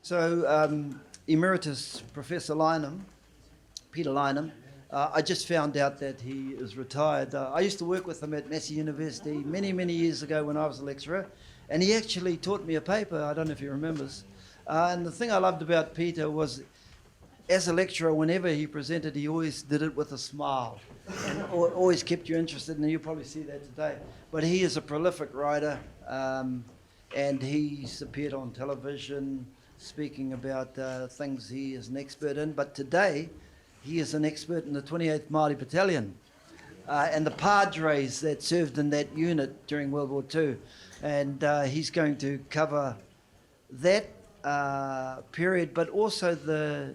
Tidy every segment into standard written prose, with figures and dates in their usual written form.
So, Emeritus Professor Lineham, Peter Lineham, I just found out that he is retired. I used to work with him at Massey University many, many years ago when I was a lecturer, and he actually taught me a paper. I don't know if he remembers. And the thing I loved about Peter was, as a lecturer, whenever he presented, he always did it with a smile and always kept you interested, and you'll probably see that today. But he is a prolific writer, and he's appeared on television speaking about things he is an expert in. But today, he is an expert in the 28th Māori Battalion and the Padres that served in that unit during World War II. And he's going to cover that period, but also the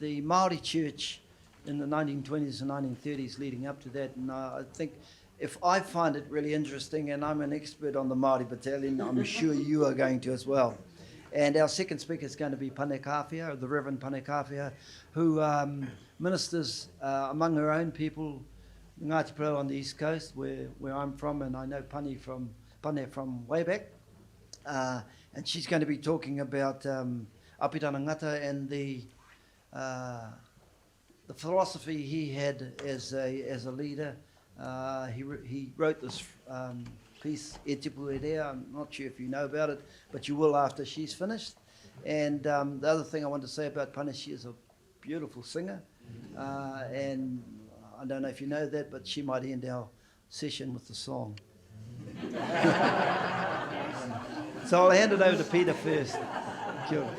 Māori church in the 1920s and 1930s leading up to that. And I think if I find it really interesting, and I'm an expert on the Māori Battalion, I'm sure you are going to as well. And our second speaker is going to be Pane Kawhia, the Reverend Pane Kawhia, who ministers among her own people, Ngāti Pro on the East Coast, where I'm from, and I know Pane from way back. And she's going to be talking about Apirana Ngata and the philosophy he had as a leader. He wrote this piece, E Te Puerea. I'm not sure if you know about it, but you will after she's finished. And the other thing I want to say about Pane, she is a beautiful singer. And I don't know if you know that, but she might end our session with the song. So I'll hand it over to Peter first. Kia ora.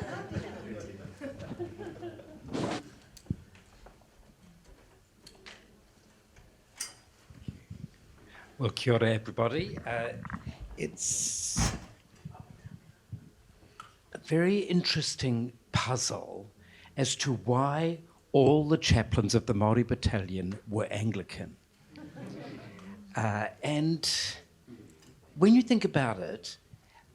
Well, kia ora everybody. It's a very interesting puzzle as to why all the chaplains of the Māori Battalion were Anglican. And when you think about it,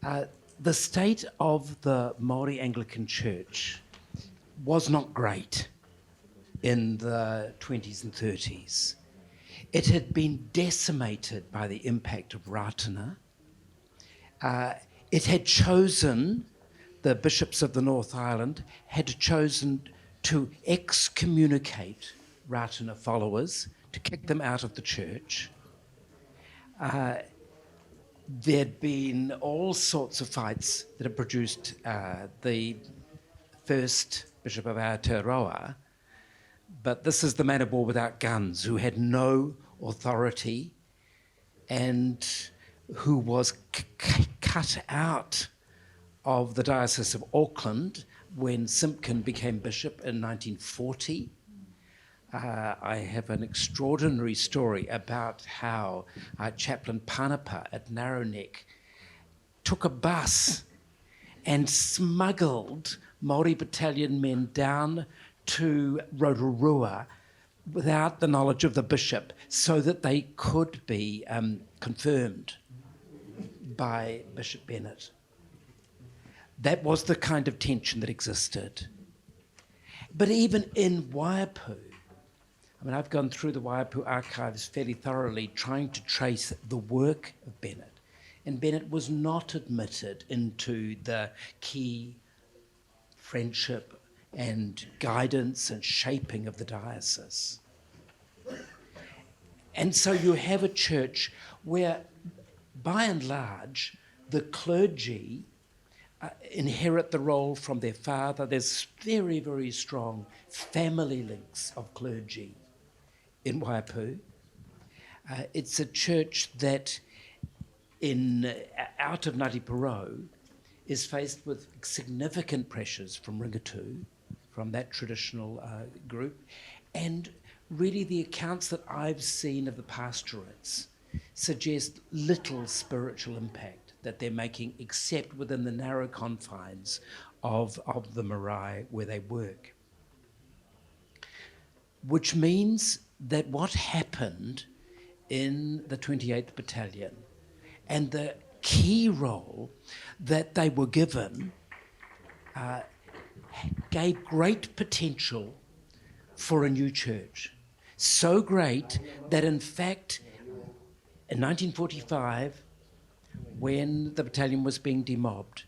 the state of the Māori Anglican Church was not great in the 20s and 30s. It had been decimated by the impact of Ratana. It had chosen, the bishops of the North Island had chosen to excommunicate Ratana followers, to kick them out of the church. There'd been all sorts of fights that had produced the first bishop of Aotearoa, but this is the man of war without guns, who had no authority and who was cut out of the Diocese of Auckland when Simpkin became bishop in 1940. I have an extraordinary story about how Chaplain Panapa at Narrowneck took a bus and smuggled Māori Battalion men down to Rotorua without the knowledge of the bishop so that they could be confirmed by Bishop Bennett. That was the kind of tension that existed. But even in Waiapu, I mean, I've gone through the Waiapu archives fairly thoroughly trying to trace the work of Bennett, and Bennett was not admitted into the key friendship and guidance and shaping of the diocese. And so you have a church where, by and large, the clergy inherit the role from their father. There's very, very strong family links of clergy in Waiapu. It's a church that, out of Ngāti Porou, is faced with significant pressures from Ringatu, from that traditional group, and really the accounts that I've seen of the pastorates suggest little spiritual impact that they're making except within the narrow confines of the marae where they work. Which means that what happened in the 28th Battalion and the key role that they were given gave great potential for a new church. So great that in fact, in 1945, when the battalion was being demobbed,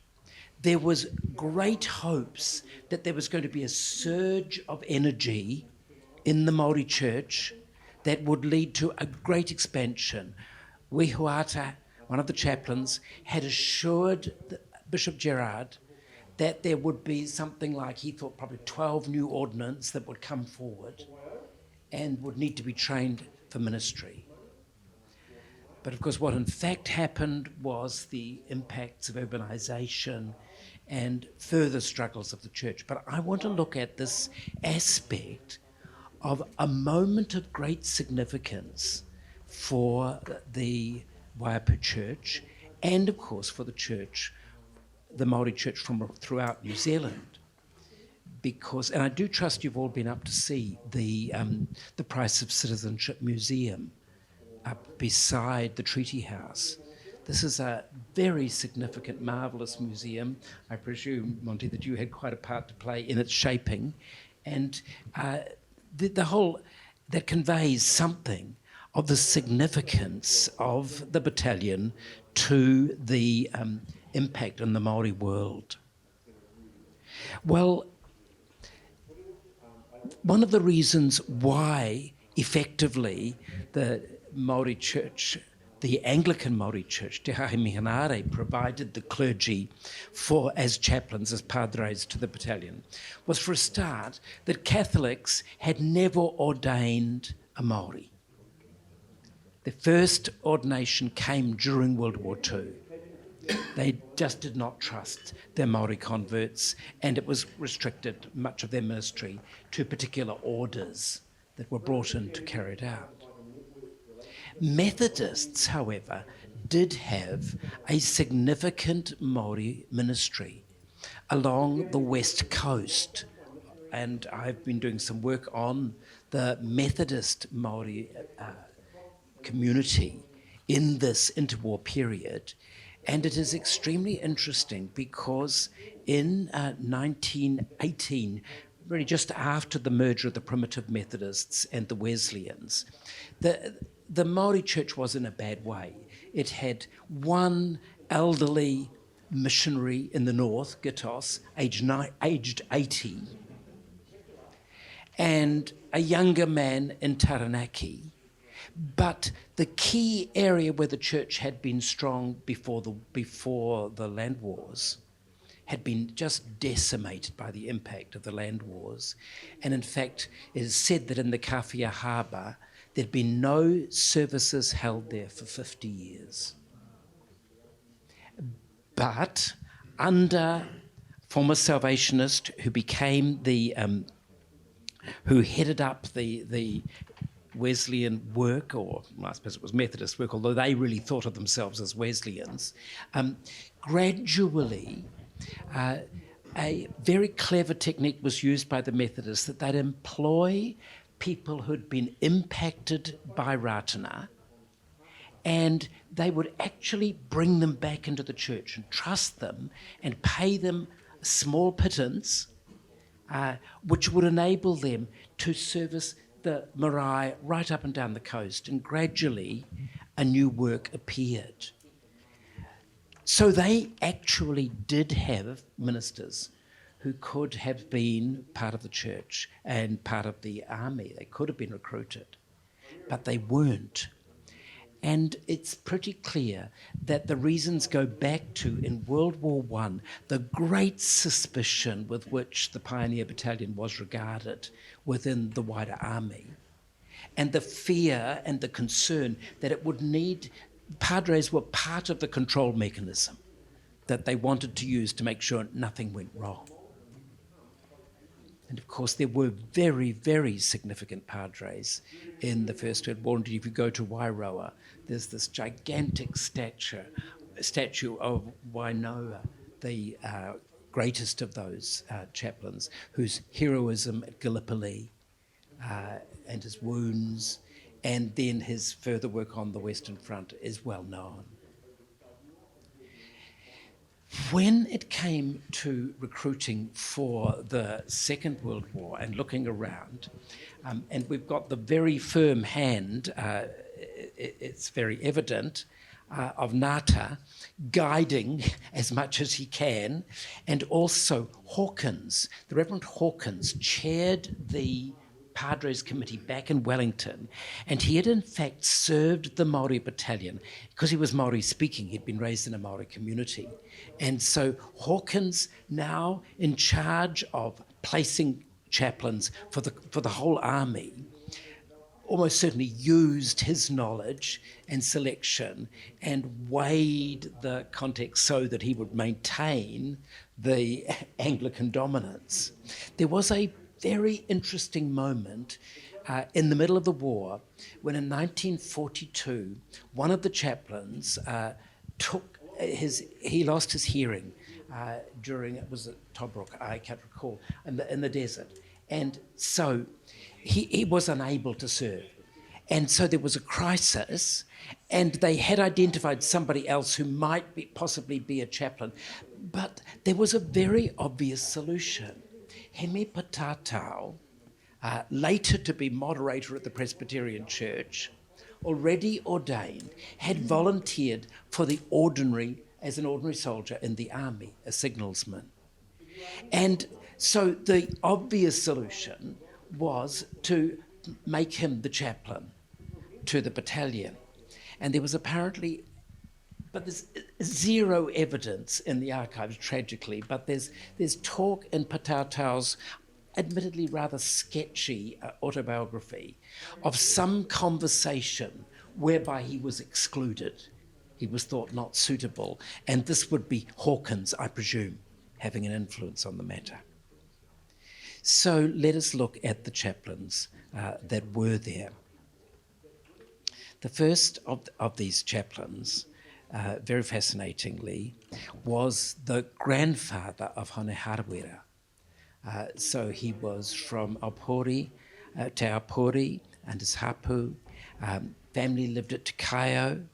there was great hopes that there was going to be a surge of energy in the Māori church that would lead to a great expansion. Wehuata, one of the chaplains, had assured Bishop Gerard that there would be something like, he thought, probably 12 new ordinands that would come forward and would need to be trained for ministry. But of course, what in fact happened was the impacts of urbanisation and further struggles of the church. But I want to look at this aspect of a moment of great significance for the Waiapu church and, of course, for the church, the Māori church from throughout New Zealand. Because, and I do trust you've all been up to see the Price of Citizenship Museum up beside the Treaty House. This is a very significant, marvellous museum. I presume, Monty, that you had quite a part to play in its shaping. And the whole, that conveys something of the significance of the battalion to the impact on the Māori world. Well, one of the reasons why effectively the Māori church, the Anglican Māori church, Te Hāhi Mihinare, provided the clergy for as chaplains, as padres to the battalion, was for a start that Catholics had never ordained a Māori. The first ordination came during World War II. They just did not trust their Māori converts, and it was restricted, much of their ministry, to particular orders that were brought in to carry it out. Methodists, however, did have a significant Māori ministry along the west coast, and I've been doing some work on the Methodist Māori community in this interwar period. And it is extremely interesting because in 1918, really just after the merger of the Primitive Methodists and the Wesleyans, the Māori church was in a bad way. It had one elderly missionary in the north, Gitos, aged 80, and a younger man in Taranaki. But the key area where the church had been strong before the land wars had been just decimated by the impact of the land wars. And in fact, it is said that in the Kawhia harbour, there'd been no services held there for 50 years. But under former Salvationist who became who headed up the Wesleyan work, or I suppose it was Methodist work, although they really thought of themselves as Wesleyans, gradually a very clever technique was used by the Methodists that they'd employ people who'd been impacted by Ratana, and they would actually bring them back into the church and trust them and pay them a small pittance, which would enable them to service the marae right up and down the coast, and gradually a new work appeared. So they actually did have ministers who could have been part of the church and part of the army. They could have been recruited, but they weren't. And it's pretty clear that the reasons go back to, in World War I, the great suspicion with which the Pioneer Battalion was regarded within the wider army, and the fear and the concern that it would need, padres were part of the control mechanism that they wanted to use to make sure nothing went wrong. And of course, there were very, very significant padres in the First World War. Indeed, if you go to Wairoa, there's this gigantic statue of Wainoa, the greatest of those chaplains, whose heroism at Gallipoli and his wounds, and then his further work on the Western Front is well known. When it came to recruiting for the Second World War and looking around, and we've got the very firm hand, it's very evident, of Ngata, guiding as much as he can, and also Hawkins, the Reverend Hawkins, chaired the Padres Committee back in Wellington, and he had in fact served the Māori Battalion. Because he was Māori speaking, he'd been raised in a Māori community. And so Hawkins, now in charge of placing chaplains for the whole army, almost certainly used his knowledge and selection and weighed the context so that he would maintain the Anglican dominance. There was a very interesting moment in the middle of the war when in 1942 one of the chaplains he lost his hearing during, it was at Tobruk, I can't recall, in the desert. And so he was unable to serve. And so there was a crisis, and they had identified somebody else who might possibly be a chaplain. But there was a very obvious solution. Heme Patatau, later to be moderator at the Presbyterian Church, already ordained, had volunteered for as an ordinary soldier in the army, a signalsman. And so the obvious solution was to make him the chaplain to the battalion. And there was apparently, but there's zero evidence in the archives, tragically, but there's talk in Patatau's admittedly rather sketchy autobiography of some conversation whereby he was excluded. He was thought not suitable, and this would be Hawkins, I presume, having an influence on the matter. So let us look at the chaplains that were there. The first of these chaplains, very fascinatingly, was the grandfather of Hone Harawira. So he was from Aupori, Te Aupori and his hapu. Family lived at Te Kaio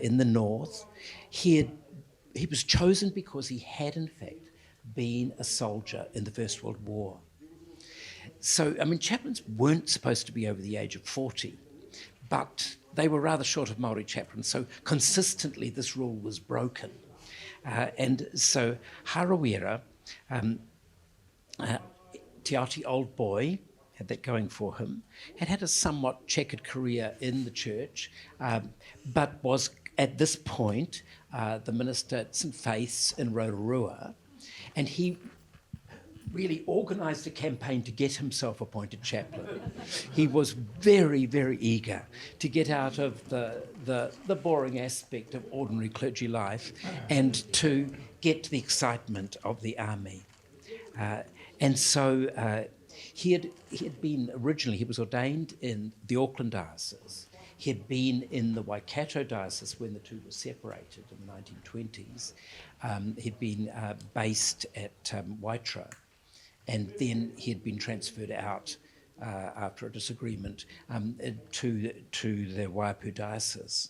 in the north. He was chosen because he had, in fact, been a soldier in the First World War. So, I mean, chaplains weren't supposed to be over the age of 40, but they were rather short of Māori chaplains, so consistently this rule was broken. And so Harawira, Te Āti old boy, had that going for him, had a somewhat checkered career in the church, but was at this point the minister at St Faith's in Rotorua, and he really organised a campaign to get himself appointed chaplain. He was very, very eager to get out of the boring aspect of ordinary clergy life and to get to the excitement of the army. And so he had been originally, he was ordained in the Auckland diocese. He had been in the Waikato diocese when the two were separated in the 1920s. He'd been based at Waitara, and then he had been transferred out after a disagreement to the Waipu diocese.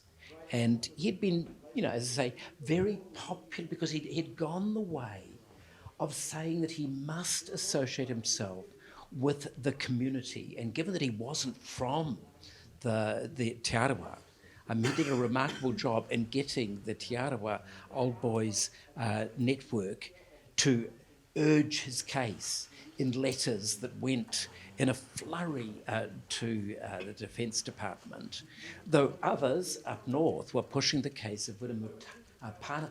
And he had been, as I say, very popular because he'd gone the way of saying that he must associate himself with the community. And given that he wasn't from the Te Arawa, he did a remarkable job in getting the Te Arawa Old Boys network to urge his case in letters that went in a flurry to the Defence Department, though others up north were pushing the case of Pane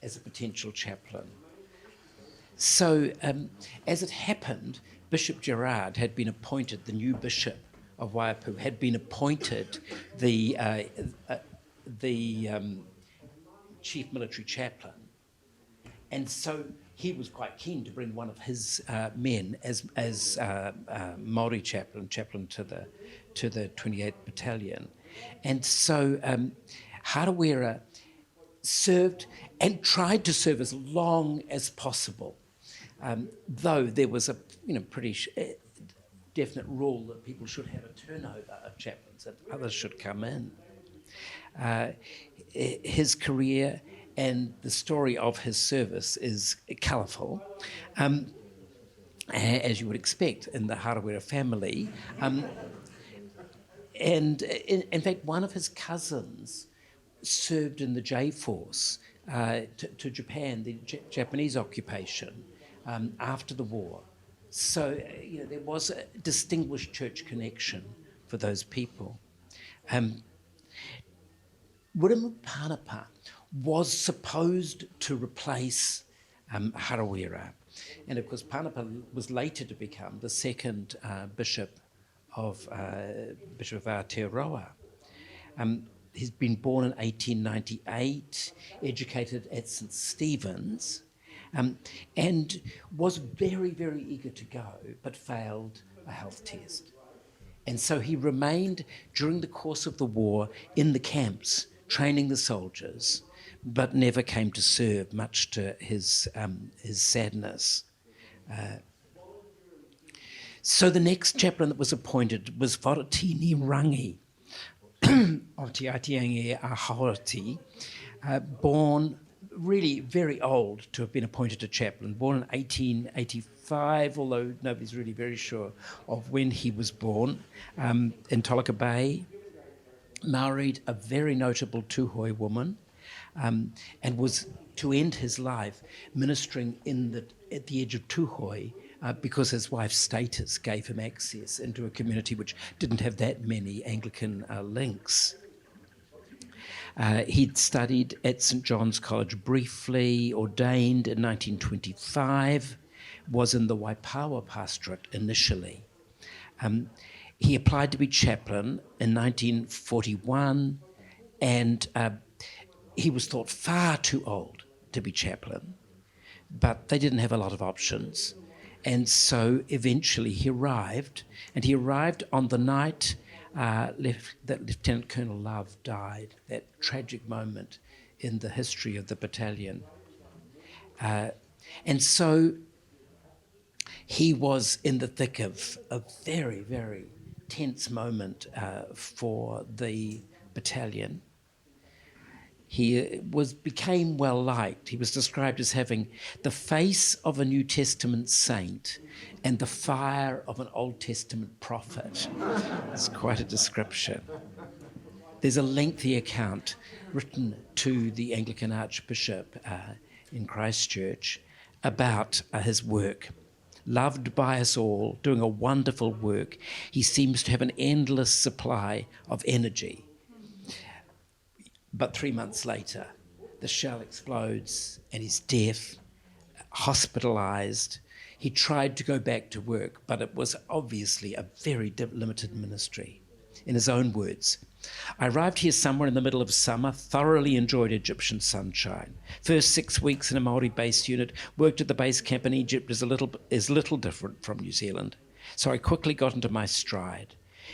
as a potential chaplain. So, as it happened, Bishop Gerard had been appointed, the new bishop of Waipu, had been appointed the chief military chaplain. And so he was quite keen to bring one of his men as Māori chaplain to the 28th Battalion. And so Harawira served and tried to serve as long as possible, though there was a pretty definite rule that people should have a turnover of chaplains, that others should come in. His career and the story of his service is colourful, as you would expect in the Harawira family. And in fact, one of his cousins served in the J-Force to Japan, the Japanese occupation, after the war. So there was a distinguished church connection for those people. Wiremu Pānapa was supposed to replace Harawira. And of course, Pānapa was later to become the second Bishop of Aotearoa. He's been born in 1898, educated at St. Stephen's, and was very, very eager to go, but failed a health test. And so he remained during the course of the war in the camps, training the soldiers, but never came to serve, much to his sadness. So the next chaplain that was appointed was Wharatini Rangi of Te Atiangi Ahoroti, born really very old to have been appointed a chaplain, born in 1885, although nobody's really very sure of when he was born, in Tolaka Bay, married a very notable Tūhoe woman, and was to end his life ministering at the edge of Tūhoe, because his wife's status gave him access into a community which didn't have that many Anglican links. He'd studied at St John's College briefly, ordained in 1925, was in the Waipawa pastorate initially. He applied to be chaplain in 1941, and he was thought far too old to be chaplain, but they didn't have a lot of options. And so eventually he arrived, and he arrived on the night that Lieutenant Colonel Love died, that tragic moment in the history of the battalion. And so he was in the thick of a very, very tense moment for the battalion. He became well liked. He was described as having the face of a New Testament saint and the fire of an Old Testament prophet. It's quite a description. There's a lengthy account written to the Anglican Archbishop in Christchurch about his work. Loved by us all, doing a wonderful work. He seems to have an endless supply of energy. But 3 months later, the shell explodes and he's deaf, hospitalised. He tried to go back to work, but it was obviously a very limited ministry. In his own words, I arrived here somewhere in the middle of summer, thoroughly enjoyed Egyptian sunshine. First 6 weeks in a Māori base unit, worked at the base camp in Egypt is little different from New Zealand. So I quickly got into my stride.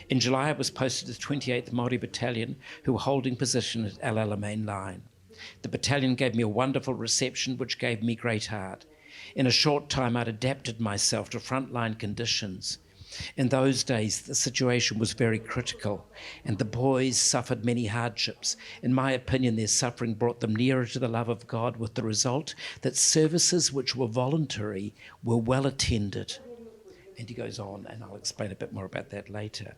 In July, I was posted to the 28th Māori Battalion, who were holding position at El Alamein Line. The battalion gave me a wonderful reception, which gave me great heart. In a short time, I'd adapted myself to frontline conditions. In those days, the situation was very critical, and the boys suffered many hardships. In my opinion, their suffering brought them nearer to the love of God, with the result that services which were voluntary were well attended. And he goes on, and I'll explain a bit more about that later.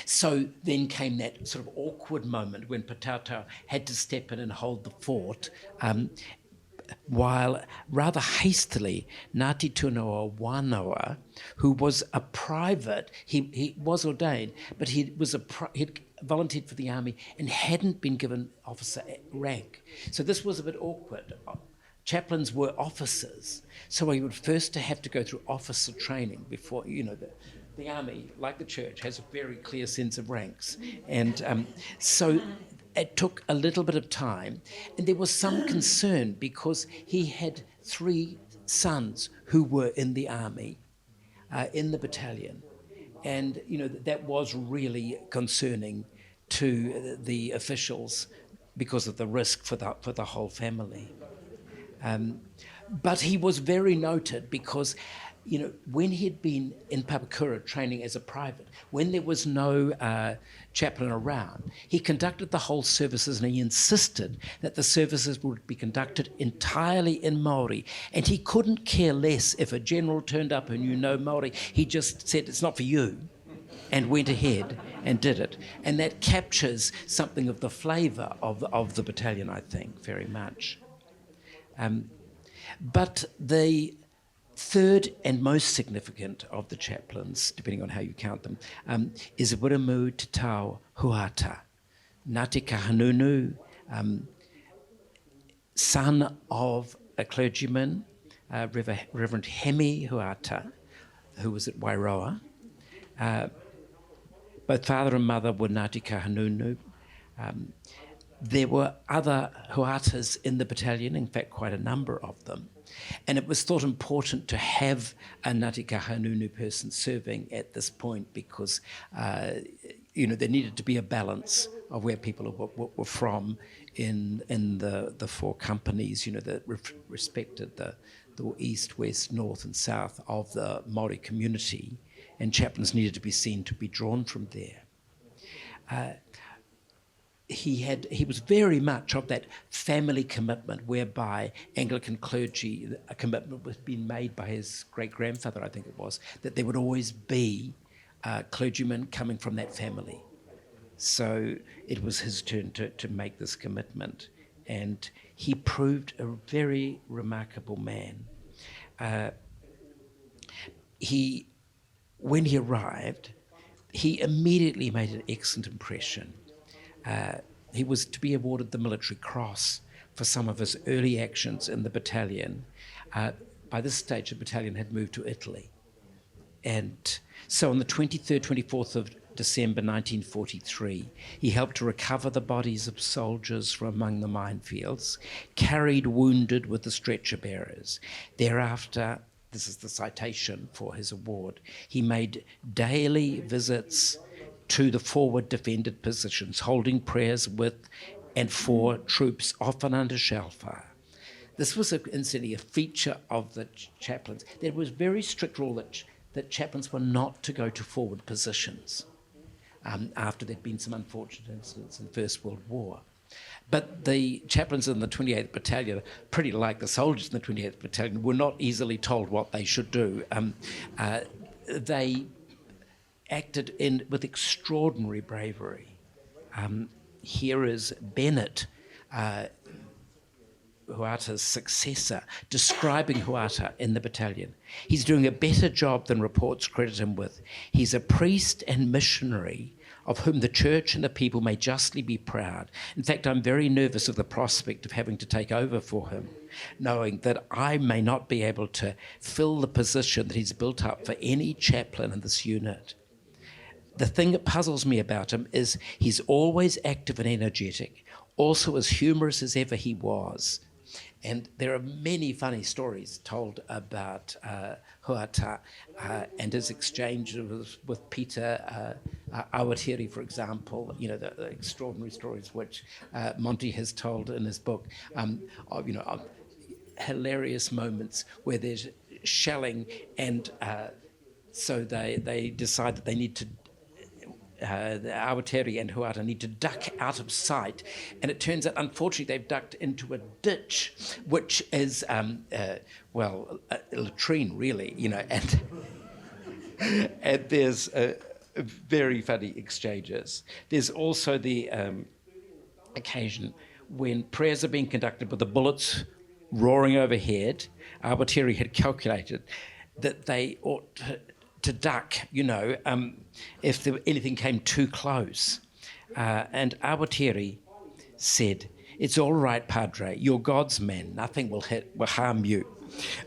So then came that sort of awkward moment when Patautau had to step in and hold the fort, while rather hastily Ngāti Tunoa Wānoa, who was a private, he was ordained, but he'd volunteered for the army and hadn't been given officer rank. So this was a bit awkward. Chaplains were officers, so he would first have to go through officer training before, the army, like the church, has a very clear sense of ranks. And so it took a little bit of time, and there was some concern because he had 3 sons who were in the army, in the battalion. And, that was really concerning to the officials because of the risk for the whole family. But he was very noted because, when he had been in Papakura training as a private, when there was no chaplain around, he conducted the whole services, and he insisted that the services would be conducted entirely in Māori. And he couldn't care less if a general turned up who knew no Māori. He just said, it's not for you. and went ahead and did it. And that captures something of the flavour of the battalion, I think, very much. But the third and most significant of the chaplains, depending on how you count them, is Wiremu Te Tau Huata, Ngāti Kahanunu, son of a clergyman, Reverend Hemi Huata, who was at Wairoa. Both father and mother were Ngāti Kahanunu. There were other huatas in the battalion, in fact quite a number of them, and it was thought important to have a Ngāti Kahanunu person serving at this point because there needed to be a balance of where people were from in the four companies, that respected the east, west, north and south of the Māori community, and chaplains needed to be seen to be drawn from there. He was very much of that family commitment whereby Anglican clergy, a commitment was being made by his great-grandfather, I think it was, that there would always be clergymen coming from that family. So it was his turn to make this commitment. And he proved a very remarkable man. When he arrived, he immediately made an excellent impression. He was to be awarded the Military Cross for some of his early actions in the battalion. By this stage, the battalion had moved to Italy. And so on the 23rd, 24th of December 1943, he helped to recover the bodies of soldiers from among the minefields, carried wounded with the stretcher bearers. Thereafter, this is the citation for his award, he made daily visits to the forward defended positions, holding prayers with and for troops, often under shell fire. This was incidentally a feature of the chaplains. There was very strict rule that chaplains were not to go to forward positions after there'd been some unfortunate incidents in the First World War. But the chaplains in the 28th Battalion, pretty like the soldiers in the 28th Battalion, were not easily told what they should do. They acted with extraordinary bravery. Here is Bennett, Huata's successor, describing Huata in the battalion. He's doing a better job than reports credit him with. He's a priest and missionary of whom the church and the people may justly be proud. In fact, I'm very nervous of the prospect of having to take over for him, knowing that I may not be able to fill the position that he's built up for any chaplain in this unit. The thing that puzzles me about him is he's always active and energetic, also as humorous as ever he was. And there are many funny stories told about Huata and his exchange with Peter Aotearoa, for example, the extraordinary stories which Monty has told in his book, of hilarious moments where there's shelling and so they decide that they need to the Aotearoa and Huata need to duck out of sight, and it turns out, unfortunately, they've ducked into a ditch, which is, a latrine, really, and there's very funny exchanges. There's also the occasion when prayers are being conducted with the bullets roaring overhead. Aotearoa had calculated that they ought to duck, if anything came too close. And Aotearoa said, "It's all right, Padre, you're God's man, nothing will harm you."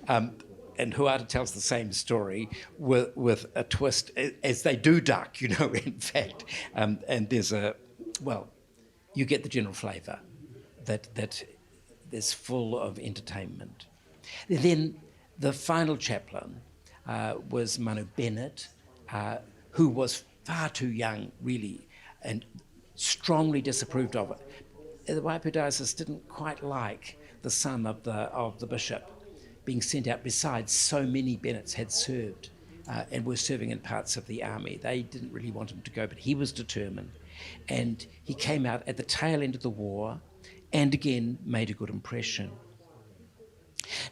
And Huata tells the same story with a twist, as they do duck, in fact. And there's you get the general flavour that is full of entertainment. Then the final chaplain was Manu Bennett, who was far too young, really, and strongly disapproved of it. The Waipu Diocese didn't quite like the son of the bishop being sent out. Besides, so many Bennetts had served and were serving in parts of the army. They didn't really want him to go, but he was determined. And he came out at the tail end of the war and again made a good impression.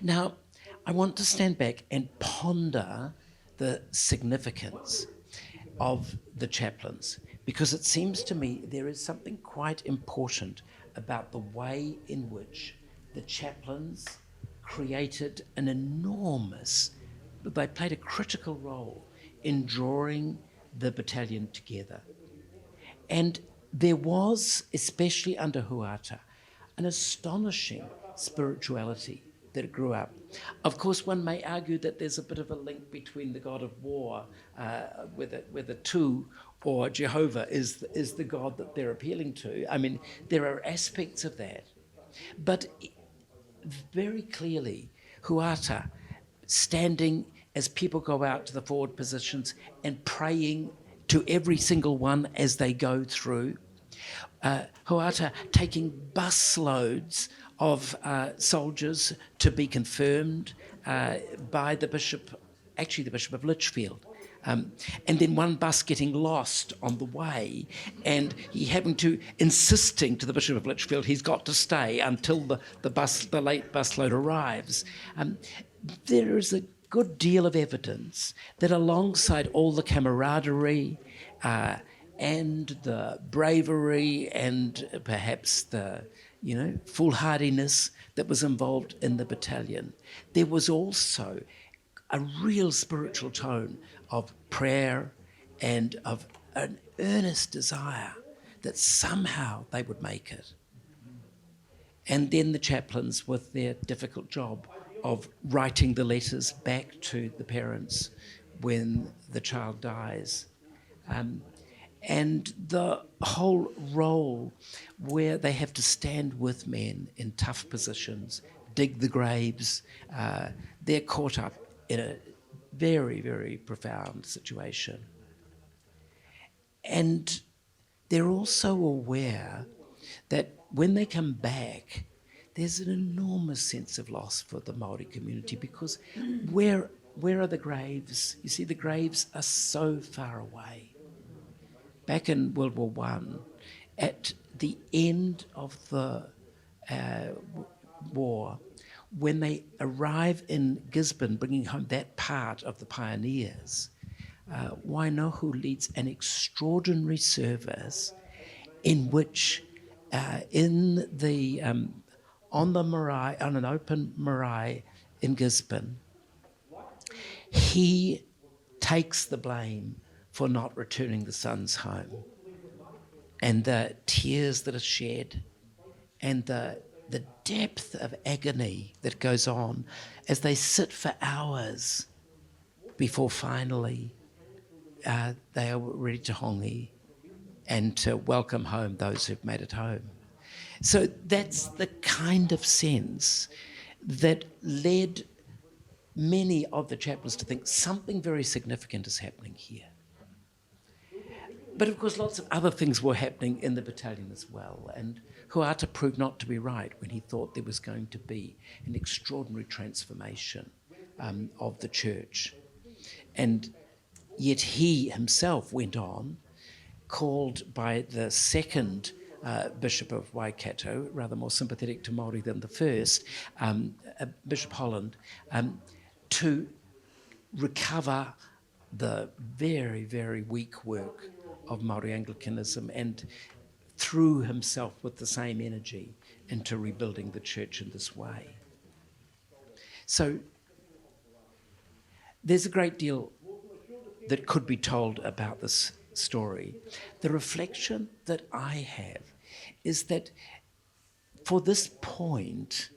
Now, I want to stand back and ponder the significance. of the chaplains, because it seems to me there is something quite important about the way in which the chaplains created an enormous, they played a critical role in drawing the battalion together. And there was, especially under Huata, an astonishing spirituality that grew up. Of course, one may argue that there's a bit of a link between the god of war, whether Tu or Jehovah is the god that they're appealing to. I mean, there are aspects of that. But very clearly, Huata, standing as people go out to the forward positions and praying to every single one as they go through. Huata taking busloads of soldiers to be confirmed by the Bishop, actually the Bishop of Lichfield. And then one bus getting lost on the way, and he having to, insisting to the Bishop of Lichfield he's got to stay until the late busload arrives. There is a good deal of evidence that alongside all the camaraderie and the bravery and perhaps the foolhardiness that was involved in the battalion, there was also a real spiritual tone of prayer and of an earnest desire that somehow they would make it. And then the chaplains with their difficult job of writing the letters back to the parents when the child dies. And the whole role where they have to stand with men in tough positions, dig the graves, they're caught up in a very, very profound situation. And they're also aware that when they come back, there's an enormous sense of loss for the Māori community, because where are the graves? You see, the graves are so far away. Back in World War I, at the end of the war, when they arrive in Gisborne, bringing home that part of the pioneers, Wainohu leads an extraordinary service in which, on an open marae in Gisborne, he takes the blame for not returning the sons home, and the tears that are shed, and the depth of agony that goes on as they sit for hours before finally they are ready to hongi and to welcome home those who've made it home. So that's the kind of sense that led many of the chaplains to think something very significant is happening here. But of course, lots of other things were happening in the battalion as well, and Huata proved not to be right when he thought there was going to be an extraordinary transformation of the church. And yet he himself went on, called by the second Bishop of Waikato, rather more sympathetic to Māori than the first, Bishop Holland, to recover the very, very weak work of Māori Anglicanism, and threw himself with the same energy into rebuilding the church in this way. So there's a great deal that could be told about this story. The reflection that I have is that for this point,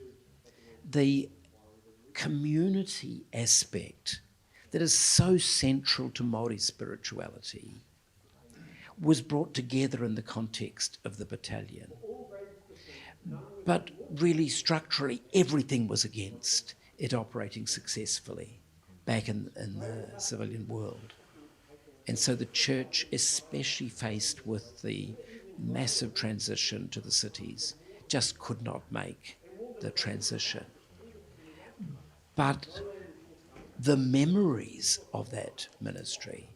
the community aspect that is so central to Māori spirituality was brought together in the context of the battalion. But really, structurally, everything was against it operating successfully back in the civilian world. And so the church, especially faced with the massive transition to the cities, just could not make the transition. But the memories of that ministry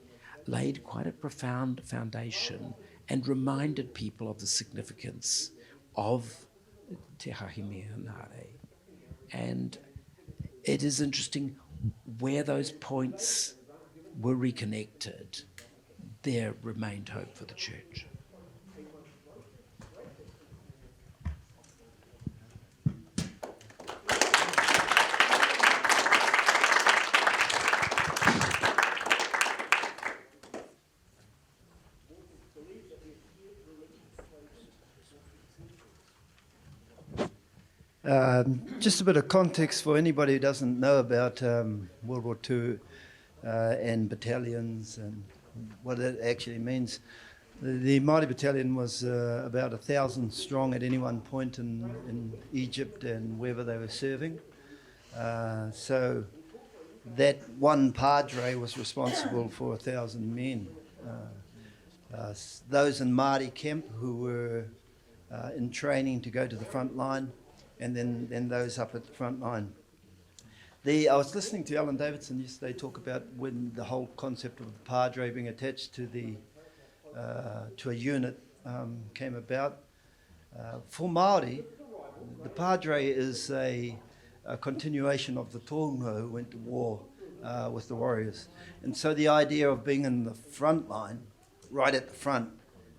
laid quite a profound foundation and reminded people of the significance of Te Hāhi Mihinare. And it is interesting where those points were reconnected there remained hope for the church. Just a bit of context for anybody who doesn't know about World War II and battalions and what it actually means. The Māori Battalion was about 1,000 strong at any one point in Egypt and wherever they were serving. So that one padre was responsible for 1,000 men. Those in Māori camp who were in training to go to the front line, and then those up at the front line. I was listening to Alan Davidson yesterday talk about when the whole concept of the padre being attached to a unit came about. For Māori, the padre is a continuation of the tōnga who went to war with the warriors. And so the idea of being in the front line, right at the front,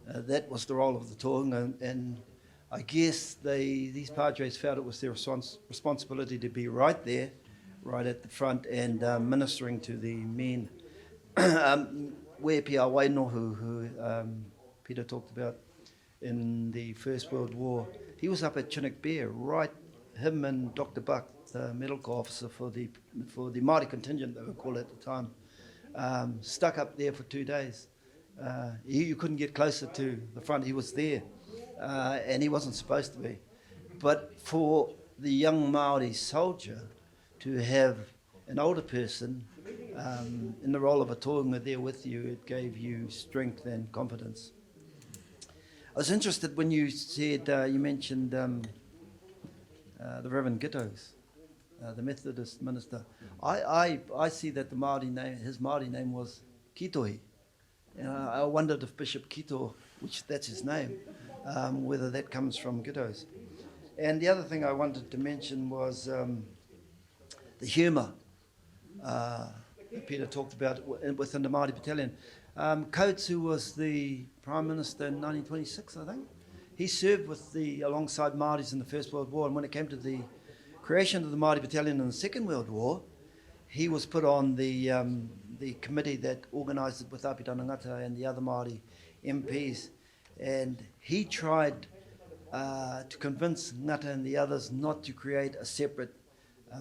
that was the role of the tōnga, and I guess these padres felt it was their responsibility to be right there, right at the front, and ministering to the men. Where Pia Wainohu, who Peter talked about in the First World War, he was up at Chinook Bear, right, him and Dr. Buck, the medical officer for the Māori contingent, they were called at the time, stuck up there for 2 days. You couldn't get closer to the front, he was there. And he wasn't supposed to be. But for the young Māori soldier to have an older person in the role of a tōnga there with you, it gave you strength and confidence. I was interested when you said, you mentioned the Reverend Gittos, the Methodist minister. I see that the Māori name, his Māori name was Kitohi. And I wondered if Bishop Kito, which that's his name, whether that comes from Gittos. And the other thing I wanted to mention was the humour Peter talked about within the Māori Battalion. Coates, who was the Prime Minister in 1926, I think, he served alongside Māoris in the First World War, and when it came to the creation of the Māori Battalion in the Second World War, he was put on the committee that organised it with Apirana Ngata and the other Māori MPs. And he tried to convince Ngata and the others not to create a separate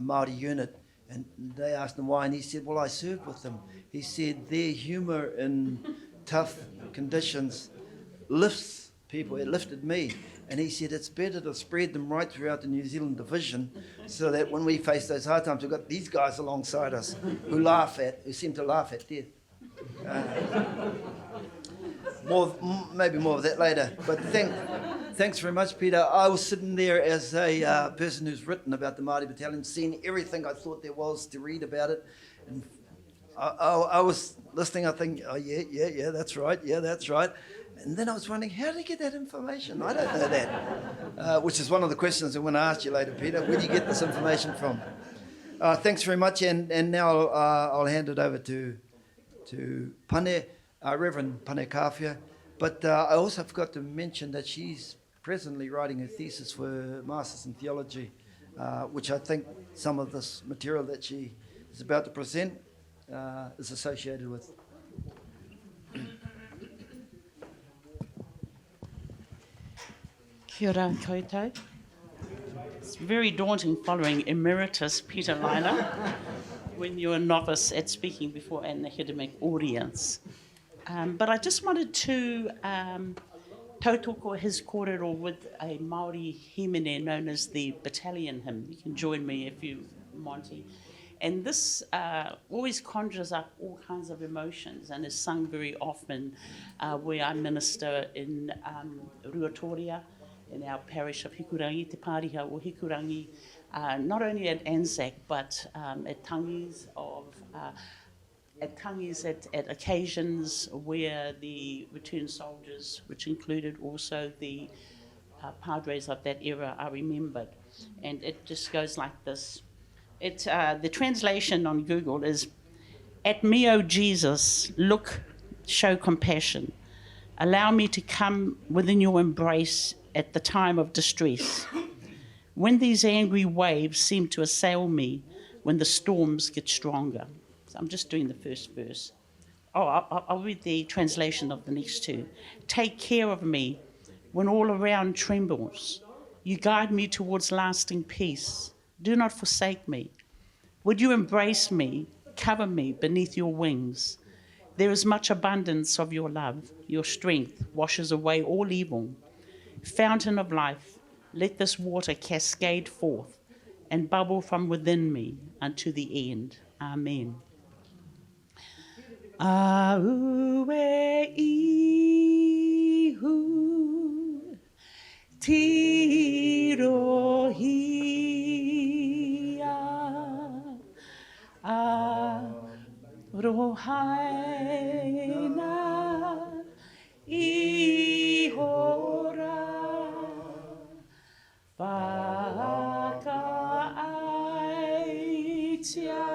Māori unit. And they asked him why, and he said, well, I served with them. He said their humour in tough conditions lifts people. It lifted me. And he said it's better to spread them right throughout the New Zealand division so that when we face those hard times, we've got these guys alongside us who seem to laugh at death. Maybe more of that later. But thanks very much, Peter. I was sitting there as a person who's written about the Māori Battalion, seen everything I thought there was to read about it. And I was listening, I think, oh, yeah, that's right. And then I was wondering, how did he get that information? I don't know that. Which is one of the questions I'm going to ask you later, Peter. Where do you get this information from? Thanks very much. And now I'll hand it over to Pane. Reverend Pane Kawhia, but I also forgot to mention that she's presently writing her thesis for Masters in Theology, which I think some of this material that she is about to present is associated with. Kia ora koutou. It's very daunting following Emeritus Peter Lineham when you're a novice at speaking before an academic audience. But I just wanted to tautoko his kōrero with a Māori himene known as the battalion hymn. You can join me if you, Monty. And this always conjures up all kinds of emotions and is sung very often where I minister in Ruatoria, in our parish of Hikurangi, Te Pāriha o Hikurangi, not only at Anzac but at tangis at occasions where the returned soldiers, which included also the padres of that era, are remembered. And it just goes like this. The translation on Google is, "At me, O Jesus, look show compassion. Allow me to come within your embrace at the time of distress. When these angry waves seem to assail me, when the storms get stronger. So I'm just doing the first verse. Oh, I'll read the translation of the next two. Take care of me when all around trembles. You guide me towards lasting peace. Do not forsake me. Would you embrace me, cover me beneath your wings? There is much abundance of your love. Your strength washes away all evil. Fountain of life, let this water cascade forth and bubble from within me unto the end. Amen. Aue ihu tirohia arohaina ihora whakaaitia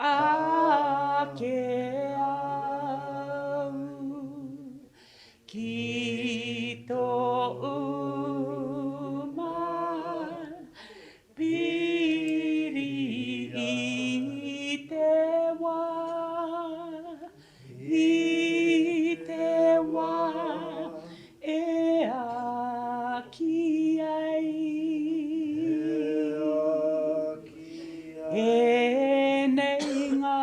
ake au ki tō uma piri i te wā e a ki ai e nei ngā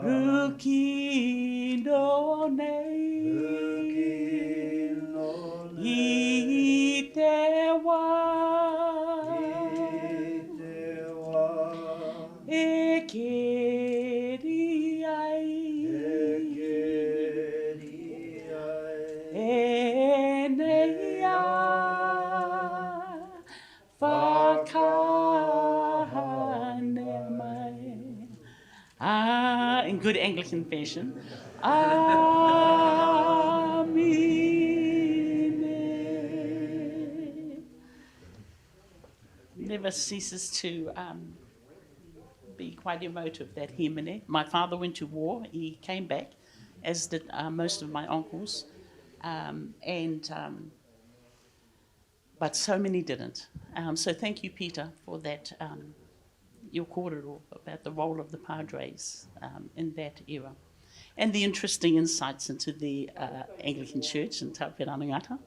ruki no nei i te wā e keri ai e nei a whakahane mai. In good Anglican fashion. Amen. Never ceases to be quite emotive, that hymn. My father went to war. He came back, as did most of my uncles. But so many didn't. So thank you, Peter, for that, your kōrero about the role of the Padres in that era. And the interesting insights into the Anglican Church in Apirana Ngata.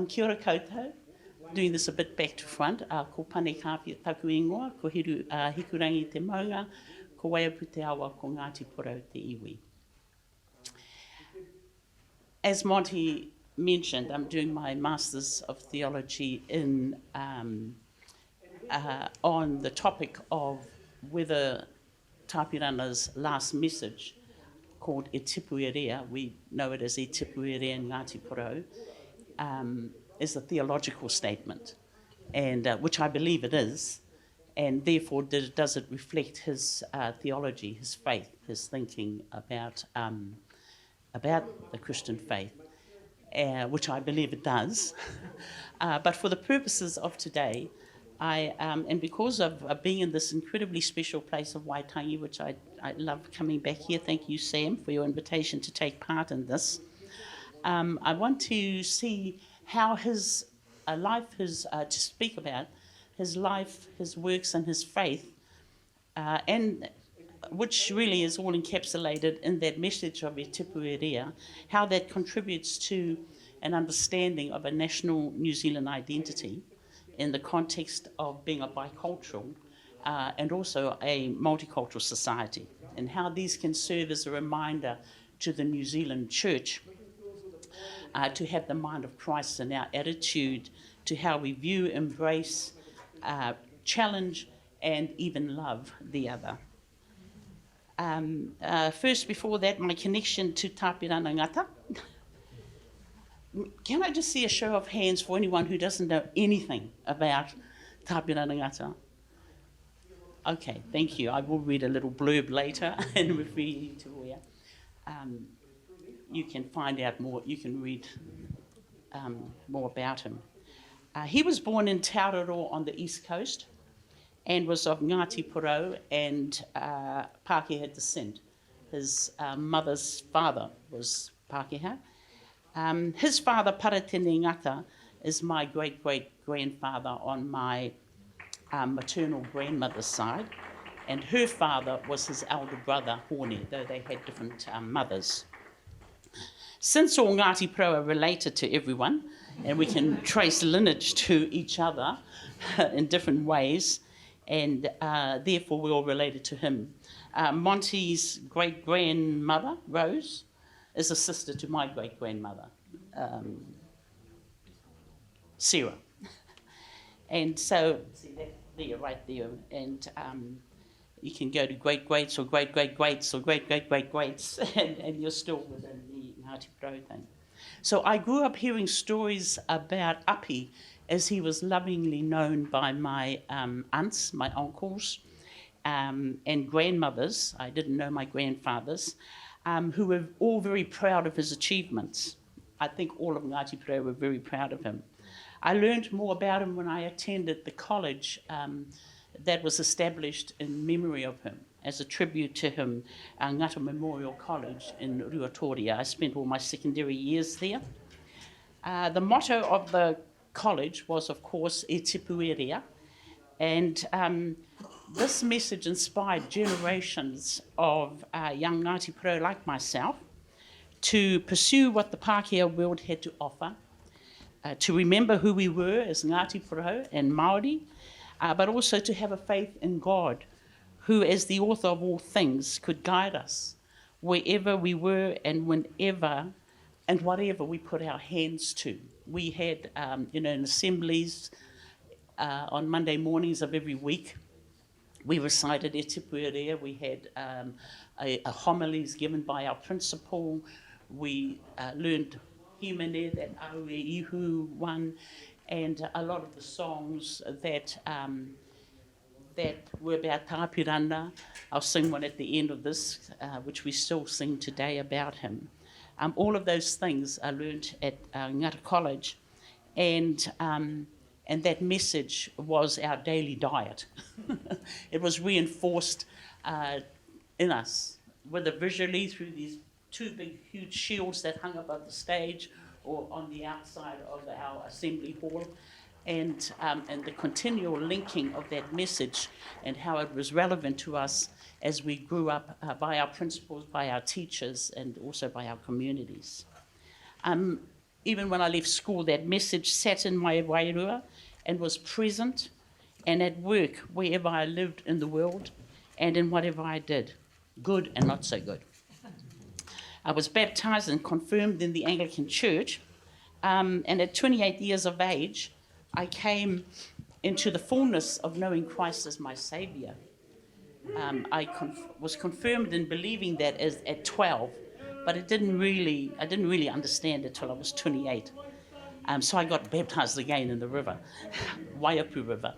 Kia ora koutou, doing this a bit back to front. Ko Pane Kawhia taku ingoa, ko hiru hikurangi te maunga, ko waiapu te awa, ko Ngāti Porou te iwi. As Monty mentioned, I'm doing my Masters of Theology in on the topic of whether Tāpirana's last message, called E Tipu Erea, we know it as E Tipu Erea Ngāti Porou, is a theological statement, and which I believe it is, and therefore does it reflect his theology, his faith, his thinking about the Christian faith, which I believe it does. But for the purposes of today, and because of being in this incredibly special place of Waitangi, which I love coming back here, thank you, Sam, for your invitation to take part in this. I want to see how his life, to speak about his life, his works, and his faith, and which really is all encapsulated in that message of E Tipu Erea, how that contributes to an understanding of a national New Zealand identity in the context of being a bicultural and also a multicultural society, and how these can serve as a reminder to the New Zealand Church to have the mind of Christ in our attitude to how we view, embrace, challenge, and even love the other. First, before that, my connection to Tāpirana Ngata. Can I just see a show of hands for anyone who doesn't know anything about Tāpirana Ngata? Okay, thank you. I will read a little blurb later and refer you to where you can find out more, you can read more about him. He was born in Aotearoa on the East Coast, and was of Ngāti Porou and Pākehā descent. His mother's father was Pākehā. His father, Paratene Ngata, is my great-great-grandfather on my maternal grandmother's side, and her father was his elder brother, Hone, though they had different mothers. Since all Ngāti Porou are related to everyone, and we can trace lineage to each other in different ways, and therefore we're all related to him. Monty's great-grandmother, Rose, is a sister to my great-grandmother, Sarah. And so, see that there, right there, and you can go to great-greats or great-great-greats or great-great-great-greats, and you're still within the Ngāti Porou thing. So I grew up hearing stories about Api, as he was lovingly known by my aunts, my uncles, and grandmothers. I didn't know my grandfathers, who were all very proud of his achievements. I think all of Ngāti Porou were very proud of him. I learned more about him when I attended the college that was established in memory of him, as a tribute to him, Ngata Memorial College in Ruatoria. I spent all my secondary years there. The motto of the college was, of course, E Te Puerea, and this message inspired generations of young Ngāti Porou like myself to pursue what the Pākehā world had to offer, to remember who we were as Ngāti Porou and Māori, but also to have a faith in God, who, as the author of all things, could guide us wherever we were and whenever and whatever we put our hands to. We had, in assemblies on Monday mornings of every week, we recited E Te Puerea. We had a homilies given by our principal. We learned Himene, that Aue Ihu one, and a lot of the songs that were about Apirana. I'll sing one at the end of this, which we still sing today about him. All of those things I learnt at Ngata College, and that message was our daily diet. It was reinforced in us, whether visually through these two big, huge shields that hung above the stage or on the outside of our assembly hall, and the continual linking of that message and how it was relevant to us as we grew up by our principals, by our teachers, and also by our communities. Even when I left school, that message sat in my wairua and was present, and at work, wherever I lived in the world, and in whatever I did, good and not so good. I was baptised and confirmed in the Anglican Church, and at 28 years of age, I came into the fullness of knowing Christ as my saviour. I was confirmed in believing that at 12, but I didn't really understand it till I was 28. So I got baptised again in the river, Waiapu River.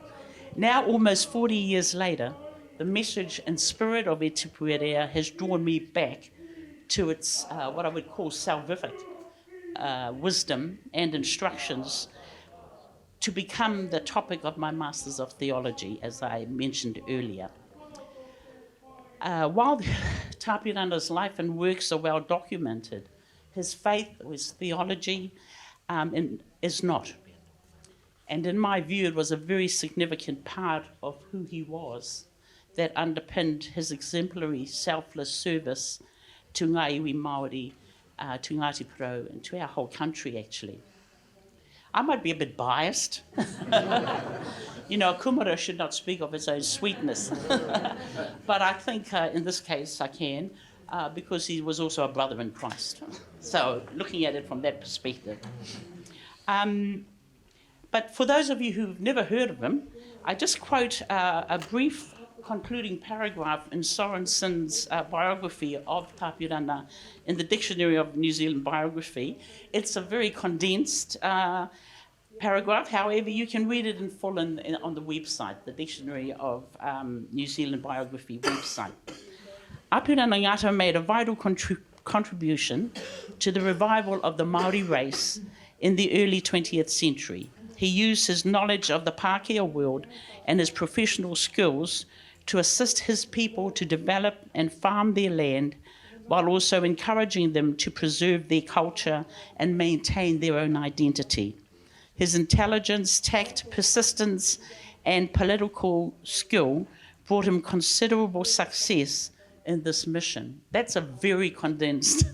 Now, almost 40 years later, the message and spirit of E Te Puerea has drawn me back to its, what I would call salvific wisdom and instructions to become the topic of my Masters of Theology, as I mentioned earlier. While Tapirana's life and works are well documented, his faith, his theology, is not. And in my view, it was a very significant part of who he was that underpinned his exemplary, selfless service to ngā iwi Māori, to Ngāti Porou, and to our whole country, actually. I might be a bit biased. You know, a kumara should not speak of its own sweetness. But I think in this case I can, because he was also a brother in Christ. So looking at it from that perspective. But for those of you who've never heard of him, I just quote a brief concluding paragraph in Sorenson's biography of Tapirana in the Dictionary of New Zealand Biography. It's a very condensed paragraph. However, you can read it in full on the website, the Dictionary of New Zealand Biography website. Apirana Ngata made a vital contribution to the revival of the Māori race in the early 20th century. He used his knowledge of the Pākehā world and his professional skills to assist his people to develop and farm their land, while also encouraging them to preserve their culture and maintain their own identity. His intelligence, tact, persistence, and political skill brought him considerable success in this mission. That's a very condensed,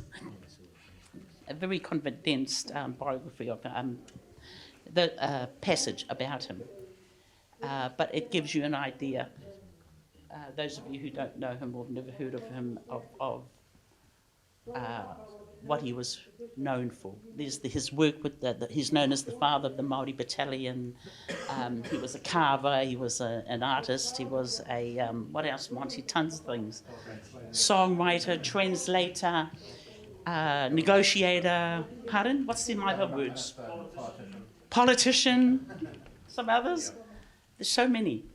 biography of the passage about him. But it gives you an idea. Those of you who don't know him or have never heard of him, of what he was known for. There's his work with he's known as the father of the Māori Battalion. He was a carver, he was an artist, he was a, what else, Monty? Tons of things. Songwriter, translator, negotiator, pardon? What's the other words? Politician, some others. There's so many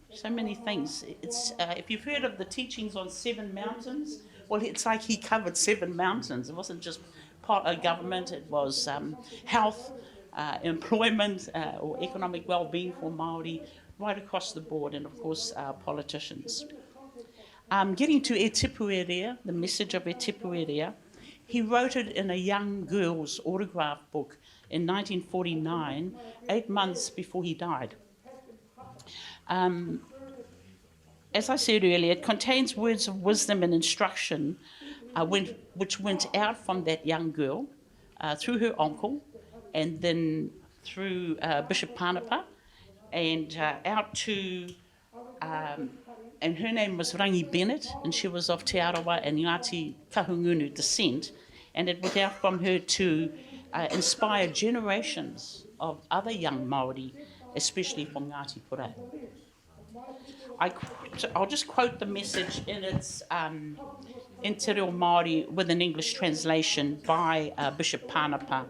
things. It's if you've heard of the teachings on 7 mountains, well, it's like he covered 7 mountains. It wasn't just part of government, it was health, employment, or economic well-being for Māori, right across the board, and of course, politicians. Getting to E Tipuerea, the message of E Tipuerea, he wrote it in a young girl's autograph book in 1949, 8 months before he died. As I said earlier, it contains words of wisdom and instruction which went out from that young girl through her uncle and then through Bishop Panapa and out to, and her name was Rangi Bennett, and she was of Te Arawa and Ngāti Kahungunu descent, and it went out from her to inspire generations of other young Māori, especially from Ngāti Porou. I'll just quote the message in its in Te Reo Māori with an English translation by Bishop Panapa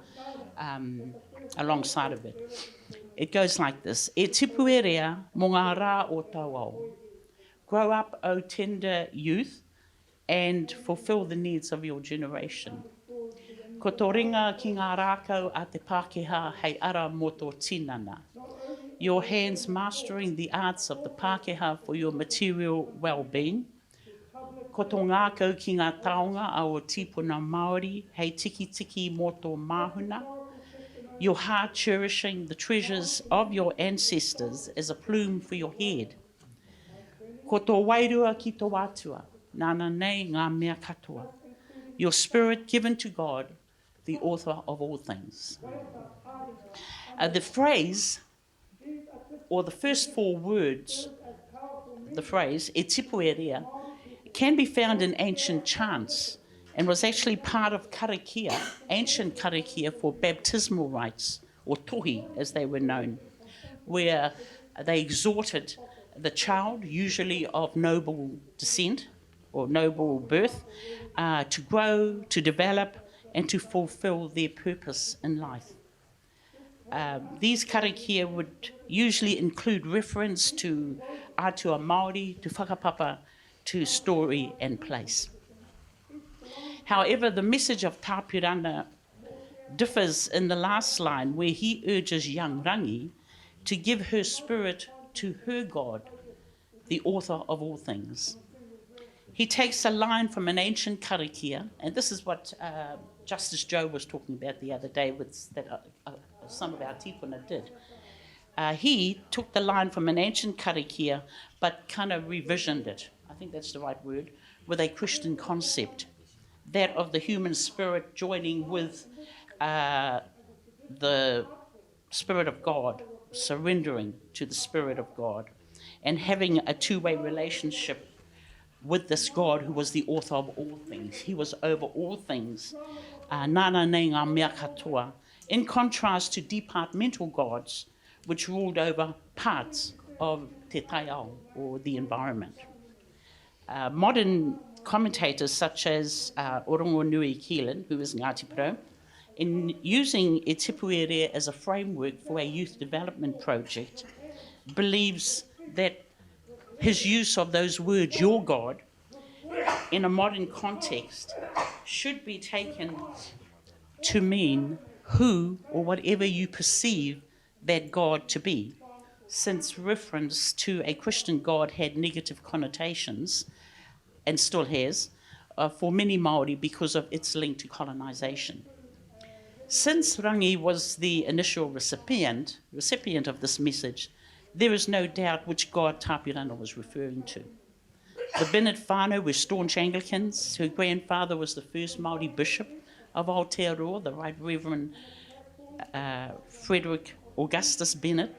alongside of it. It goes like this. E tipuerea mō ngā rā o tauao. Grow up, O tender youth, and fulfill the needs of your generation. Ko tō ringa ki ngā rākau a te Pākehā hei ara mō tō tinana. Your hands mastering the arts of the Pākehā for your material well-being. Ko tō ngākau ki ngā taonga a o tipuna Māori, hei tiki mō tō māhuna. Your heart cherishing the treasures of your ancestors as a plume for your head. Ko tō wairua ki tō atua, nāna nei ngā mea katoa. Your spirit given to God, the author of all things. The phrase, or the first 4 words, the phrase, e tipuerea, can be found in ancient chants and was actually part of karakia, ancient karakia for baptismal rites, or tohi as they were known, where they exhorted the child, usually of noble descent or noble birth, to grow, to develop, and to fulfill their purpose in life. These karakia would usually include reference to atua Māori, to whakapapa, to story and place. However, the message of Apirana differs in the last line where he urges young Rangi to give her spirit to her God, the author of all things. He takes a line from an ancient karakia, and this is what Justice Joe was talking about the other day with that some of our tipuna did. He took the line from an ancient karakia, but kind of revisioned it, I think that's the right word, with a Christian concept, that of the human spirit joining with the Spirit of God, surrendering to the Spirit of God, and having a two-way relationship with this God who was the author of all things. He was over all things. Nāna nei ngā mea katoa, in contrast to departmental gods which ruled over parts of te taiao, or the environment. Modern commentators such as Orongo Nui Keelan, who is Ngāti Porou, in using E Tipuerea as a framework for a youth development project, believes that his use of those words, your God, in a modern context, should be taken to mean who or whatever you perceive that God to be, since reference to a Christian God had negative connotations, and still has, for many Māori because of its link to colonisation. Since Rangi was the initial recipient of this message, there is no doubt which God Tapirana was referring to. The Bennett whānau were staunch Anglicans. Her grandfather was the first Māori bishop of Aotearoa, the Right Reverend Frederick Augustus Bennett.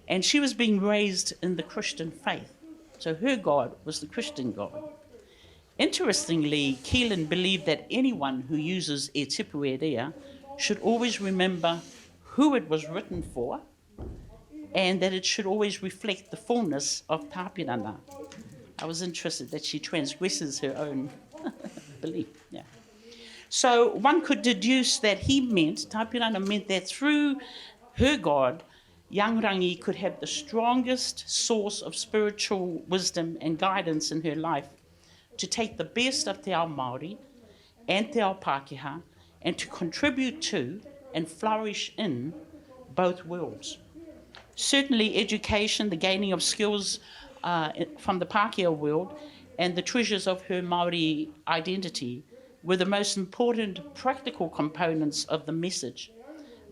And she was being raised in the Christian faith. So her God was the Christian God. Interestingly, Keelan believed that anyone who uses e tipu e rea should always remember who it was written for, and that it should always reflect the fullness of Tapirana. I was interested that she transgresses her own belief. Yeah. So one could deduce that Tapirana meant that through her God, young Rangi could have the strongest source of spiritual wisdom and guidance in her life to take the best of Te Ao Māori and Te Ao Pākehā and to contribute to and flourish in both worlds. Certainly education, the gaining of skills from the Pākehā world and the treasures of her Māori identity were the most important practical components of the message.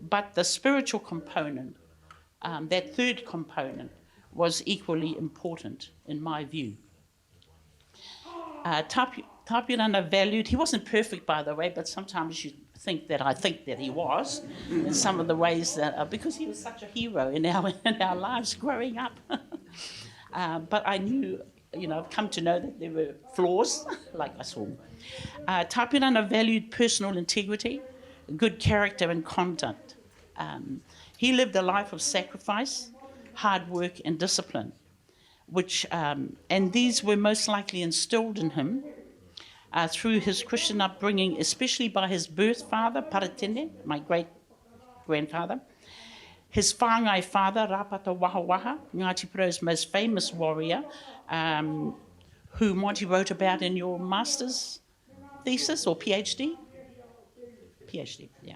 But the spiritual component, that third component, was equally important in my view. Tapirana valued, he wasn't perfect by the way, but sometimes you think that he was in some of the ways that, because he was such a hero in our lives growing up. But I knew, I've come to know that there were flaws, like us all. Tapirana valued personal integrity, good character and conduct. He lived a life of sacrifice, hard work and discipline, and these were most likely instilled in him through his Christian upbringing, especially by his birth father, Paratene, my great-grandfather, his whāngai father, Rapata Wahawaha, Ngāti Porou's most famous warrior, who Monty wrote about in your master's thesis or PhD? PhD, yeah.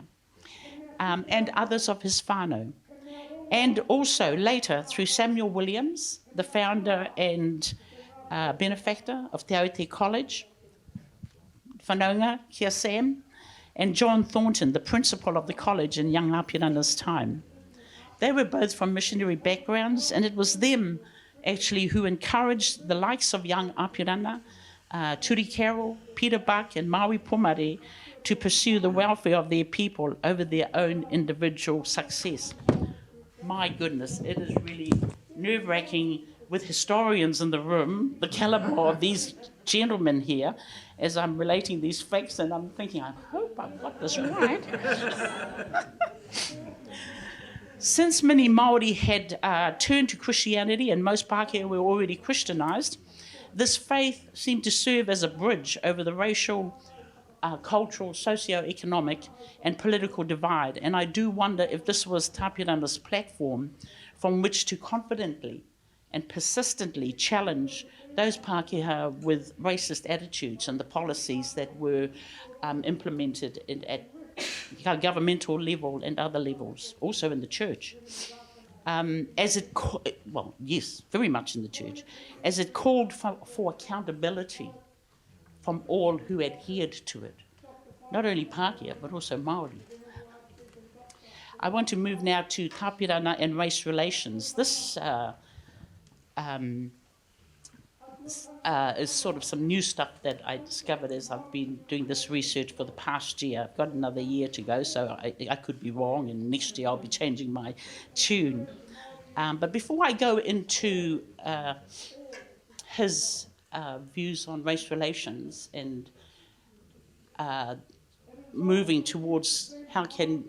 And others of his whānau. And also later through Samuel Williams, the founder and benefactor of Te Aute College, Whanaunga, Kia Sam, and John Thornton, the principal of the college in young Apirana's time. They were both from missionary backgrounds, and it was them actually who encouraged the likes of young Apirana, Turi Carroll, Peter Buck, and Maui Pomare to pursue the welfare of their people over their own individual success. My goodness, it is really nerve-wracking with historians in the room, the calibre of these gentlemen here, as I'm relating these facts, and I'm thinking, I hope I've got this right. Since many Māori had turned to Christianity and most Pākehā were already Christianised, this faith seemed to serve as a bridge over the racial, cultural, socio-economic and political divide. And I do wonder if this was Tapirana's platform from which to confidently and persistently challenge those Pākehā with racist attitudes and the policies that were implemented at governmental level and other levels, also in the church. Yes, very much in the church, as it called for accountability from all who adhered to it, not only Pākehā, but also Māori. I want to move now to Tapirana and race relations. This is sort of some new stuff that I discovered as I've been doing this research for the past year. I've got another year to go, so I could be wrong, and next year I'll be changing my tune. But before I go into his views on race relations and moving towards how can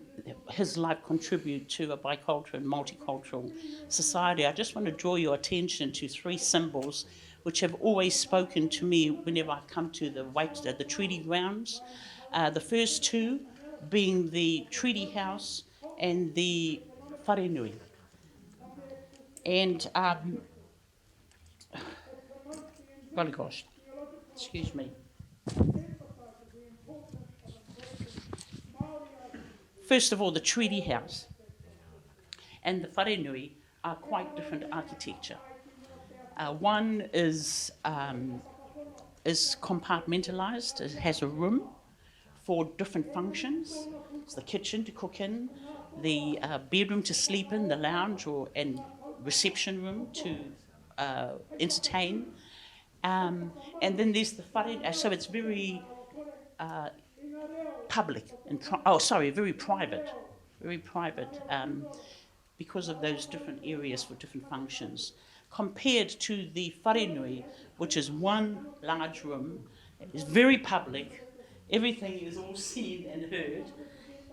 his life contribute to a bicultural and multicultural society, I just want to draw your attention to three symbols which have always spoken to me whenever I've come to the treaty grounds. The first two being the treaty house and the wharenui. And, golly gosh, excuse me. First of all, the treaty house. and the wharenui are quite different architecture. One is compartmentalised. It has a room for different functions. It's the kitchen to cook in, the bedroom to sleep in, the lounge and reception room to entertain. And then there's the whare, so it's very public, and very private, because of those different areas for different functions, compared to the wharenui, which is one large room, is very public, everything is all seen and heard,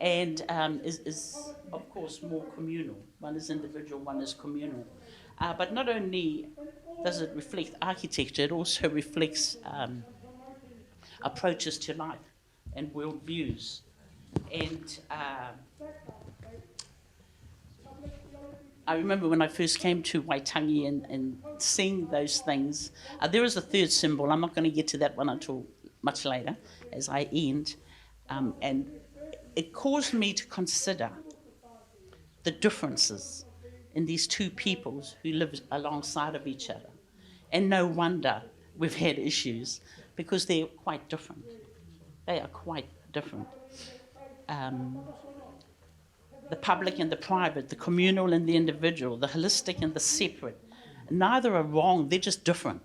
and is of course more communal. One is individual, one is communal. But not only does it reflect architecture, it also reflects approaches to life and worldviews. And I remember when I first came to Waitangi and seeing those things. There is a third symbol. I'm not going to get to that one until much later as I end. And it caused me to consider the differences in these two peoples who live alongside of each other. And no wonder we've had issues, because they're quite different. They are quite different. The public and the private, the communal and the individual, the holistic and the separate. Neither are wrong, they're just different.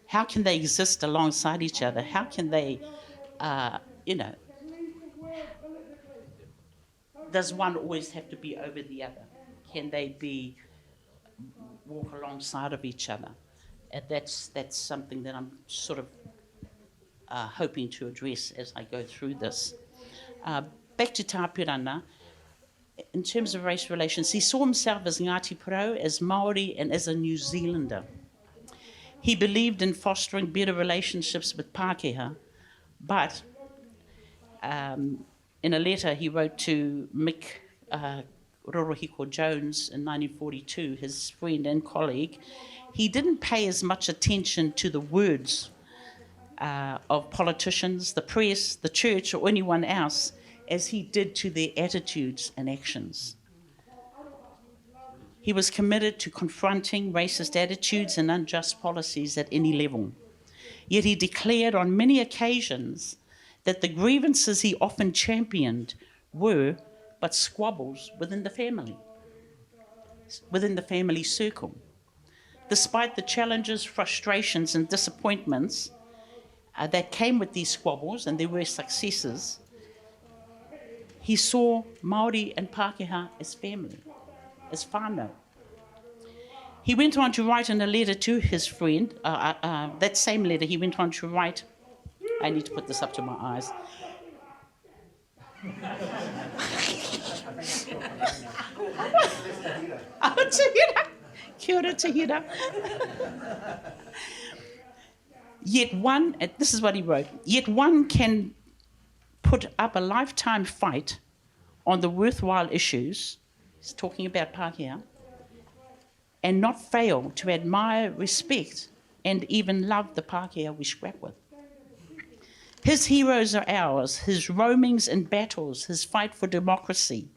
How can they exist alongside each other? How can they, does one always have to be over the other? Can they walk alongside of each other? And that's something that I'm sort of hoping to address as I go through this. Back to Apirana, in terms of race relations, he saw himself as Ngāti Porou, as Māori, and as a New Zealander. He believed in fostering better relationships with Pākehā, but in a letter he wrote to Mick Rorohiko Jones in 1942, his friend and colleague, he didn't pay as much attention to the words of politicians, the press, the church, or anyone else as he did to their attitudes and actions. He was committed to confronting racist attitudes and unjust policies at any level. Yet he declared on many occasions that the grievances he often championed were but squabbles within the family circle. Despite the challenges, frustrations, and disappointments that came with these squabbles, and there were successes, he saw Māori and Pākehā as family, as whānau. He went on to write in a letter to his friend, that same letter he went on to write, I need to put this up to my eyes. Kia ora, Tahira. Yet one, this is what he wrote, yet one can put up a lifetime fight on the worthwhile issues, he's talking about Pākehā, and not fail to admire, respect, and even love the Pākehā we scrap with. His heroes are ours, his roamings and battles, his fight for democracy,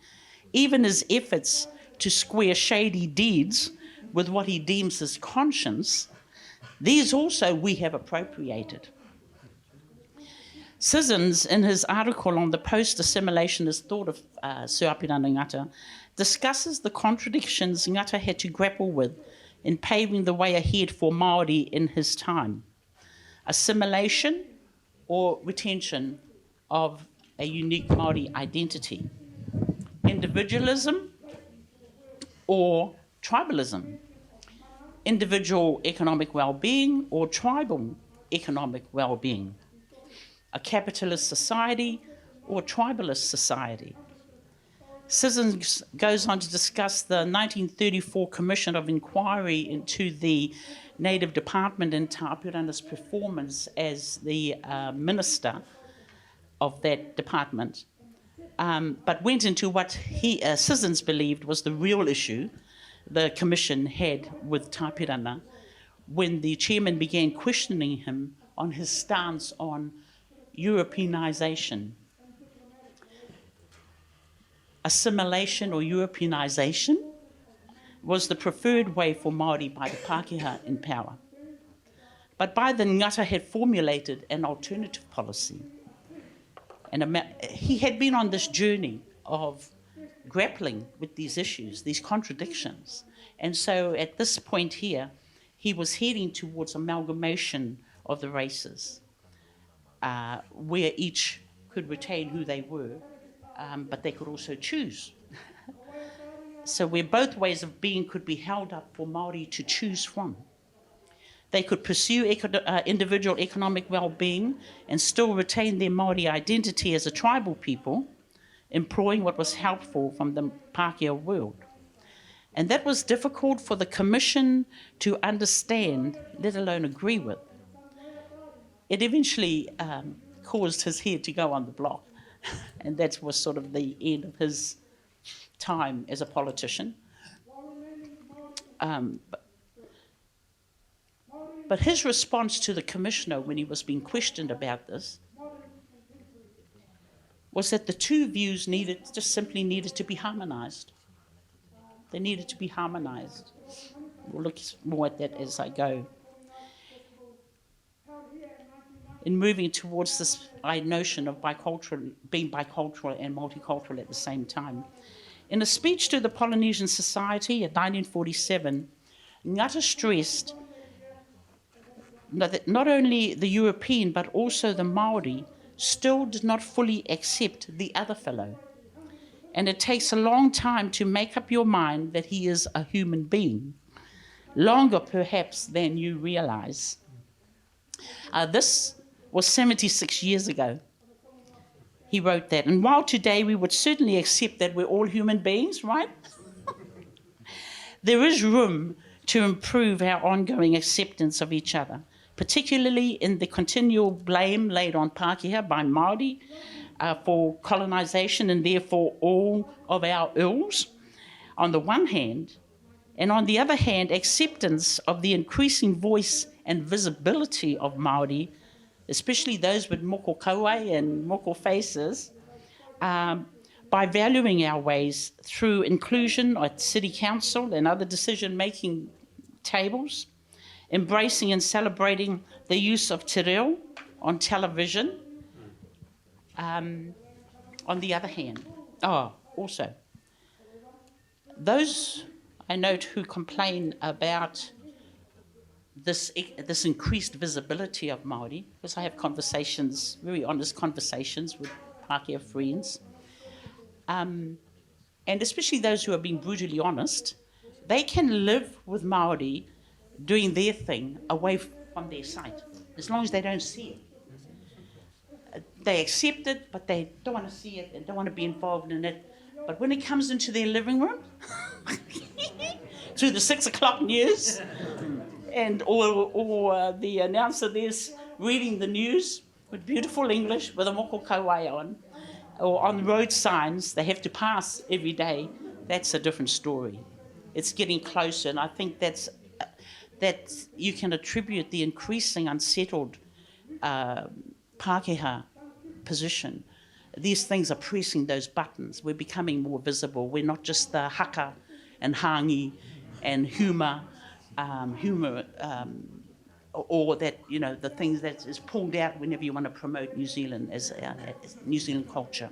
even his efforts to square shady deeds with what he deems his conscience, these also we have appropriated. Sissons, in his article on the post-assimilationist thought of Sir Apirana Ngata, discusses the contradictions Ngata had to grapple with in paving the way ahead for Māori in his time. Assimilation or retention of a unique Māori identity. Individualism or tribalism. Individual economic well-being or tribal economic well-being. A capitalist society or tribalist society. Sissons goes on to discuss the 1934 Commission of Inquiry into the Native Department and Apirana's performance as the minister of that department, but went into what Sissons believed was the real issue the Commission had with Apirana when the chairman began questioning him on his stance on Europeanisation. assimilation or Europeanization was the preferred way for Māori by the Pākehā in power. But by then Ngata had formulated an alternative policy. And he had been on this journey of grappling with these issues, these contradictions. And so at this point here, he was heading towards amalgamation of the races, where each could retain who they were, but they could also choose. So where both ways of being could be held up for Māori to choose from. They could pursue individual economic well-being and still retain their Māori identity as a tribal people, employing what was helpful from the Pākehā world. And that was difficult for the Commission to understand, let alone agree with. It eventually caused his head to go on the block, and that was sort of the end of his time as a politician. But his response to the Commissioner when he was being questioned about this was that the two views just simply needed to be harmonised. They needed to be harmonised. We'll look more at that as I go. In moving towards this notion of being bicultural and multicultural at the same time. In a speech to the Polynesian Society in 1947, Ngata stressed that not only the European but also the Māori still did not fully accept the other fellow. And it takes a long time to make up your mind that he is a human being, longer perhaps than you realise. This was 76 years ago. He wrote that. And while today we would certainly accept that we're all human beings, right? There is room to improve our ongoing acceptance of each other, particularly in the continual blame laid on Pākehā by Māori for colonisation and therefore all of our ills, on the one hand, and on the other hand, acceptance of the increasing voice and visibility of Māori, especially those with moko kauai and moko faces, by valuing our ways through inclusion at City Council and other decision-making tables, embracing and celebrating the use of te reo on television. On the other hand, also, those I note who complain about this increased visibility of Māori, because I have conversations, very honest conversations with Pākehā friends, and especially those who are being brutally honest, they can live with Māori doing their thing away from their sight, as long as they don't see it. They accept it, but they don't want to see it and don't want to be involved in it. But when it comes into their living room, through the 6 o'clock news, and or the announcer there's reading the news with beautiful English with a moko kauai on, or on road signs they have to pass every day, that's a different story. It's getting closer, and I think that you can attribute the increasing unsettled Pākehā position. These things are pressing those buttons. We're becoming more visible. We're not just the haka and hangi and humour, or that, the things that is pulled out whenever you want to promote New Zealand as New Zealand culture.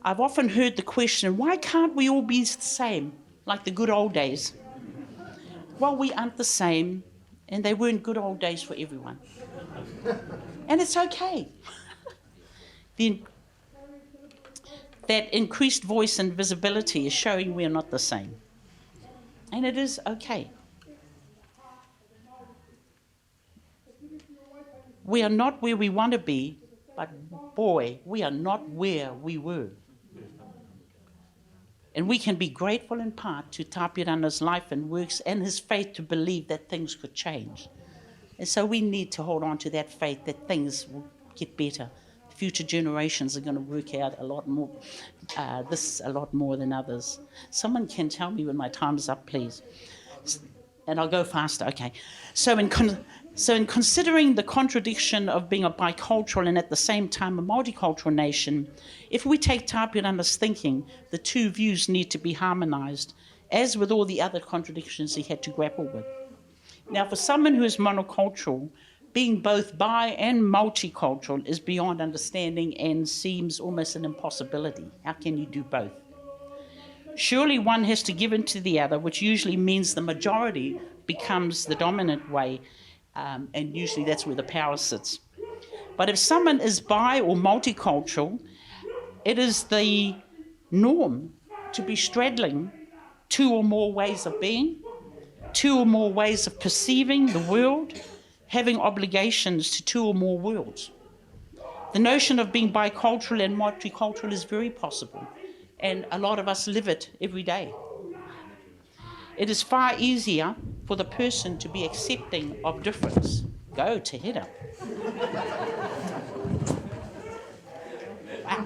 I've often heard the question, why can't we all be the same, like the good old days? Well, we aren't the same, and they weren't good old days for everyone. And it's okay. That increased voice and visibility is showing we're not the same. And it is okay. We are not where we want to be, but boy, we are not where we were. And we can be grateful in part to Apirana's life and works and his faith to believe that things could change. And so we need to hold on to that faith that things will get better. Future generations are going to work out a lot more, a lot more than others. Someone can tell me when my time's up, please. And I'll go faster, okay. So So in considering the contradiction of being a bicultural and at the same time a multicultural nation, if we take Apirana's thinking, the two views need to be harmonized, as with all the other contradictions he had to grapple with. Now, for someone who is monocultural, being both bi and multicultural is beyond understanding and seems almost an impossibility. How can you do both? Surely one has to give into the other, which usually means the majority becomes the dominant way, and usually that's where the power sits. But if someone is bi or multicultural, it is the norm to be straddling two or more ways of being, two or more ways of perceiving the world, having obligations to two or more worlds. The notion of being bicultural and multicultural is very possible, and a lot of us live it every day. It is far easier for the person to be accepting of difference. Go Te Hira. Wow.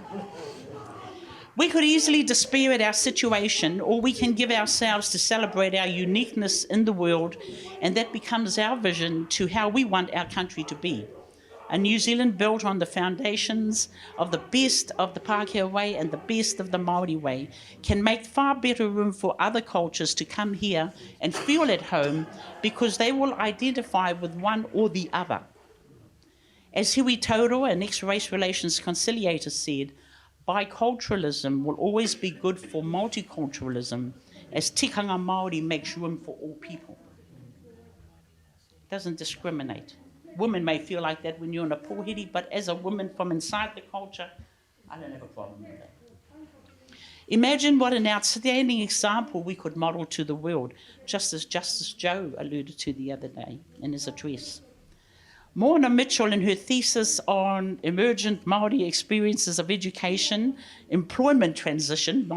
We could easily despair at our situation, or we can give ourselves to celebrate our uniqueness in the world, and that becomes our vision to how we want our country to be. A New Zealand built on the foundations of the best of the Pākehā way and the best of the Māori way can make far better room for other cultures to come here and feel at home, because they will identify with one or the other. As Hui Tauro, an ex-race relations conciliator, said, biculturalism will always be good for multiculturalism, as tikanga Māori makes room for all people. It doesn't discriminate. Women may feel like that when you're in a pōhiri, but as a woman from inside the culture, I don't have a problem with that. Imagine what an outstanding example we could model to the world, just as Justice Joe alluded to the other day in his address. Morna Mitchell, in her thesis on emergent Māori experiences of education, employment transition,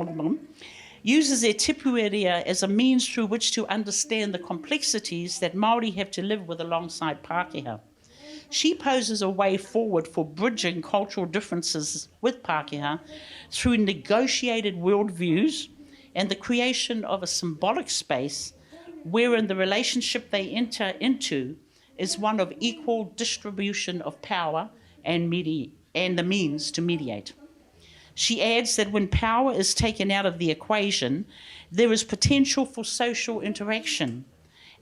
uses their tipueria as a means through which to understand the complexities that Māori have to live with alongside Pākehā. She poses a way forward for bridging cultural differences with Pākehā through negotiated worldviews and the creation of a symbolic space wherein the relationship they enter into is one of equal distribution of power and the means to mediate. She adds that when power is taken out of the equation, there is potential for social interaction,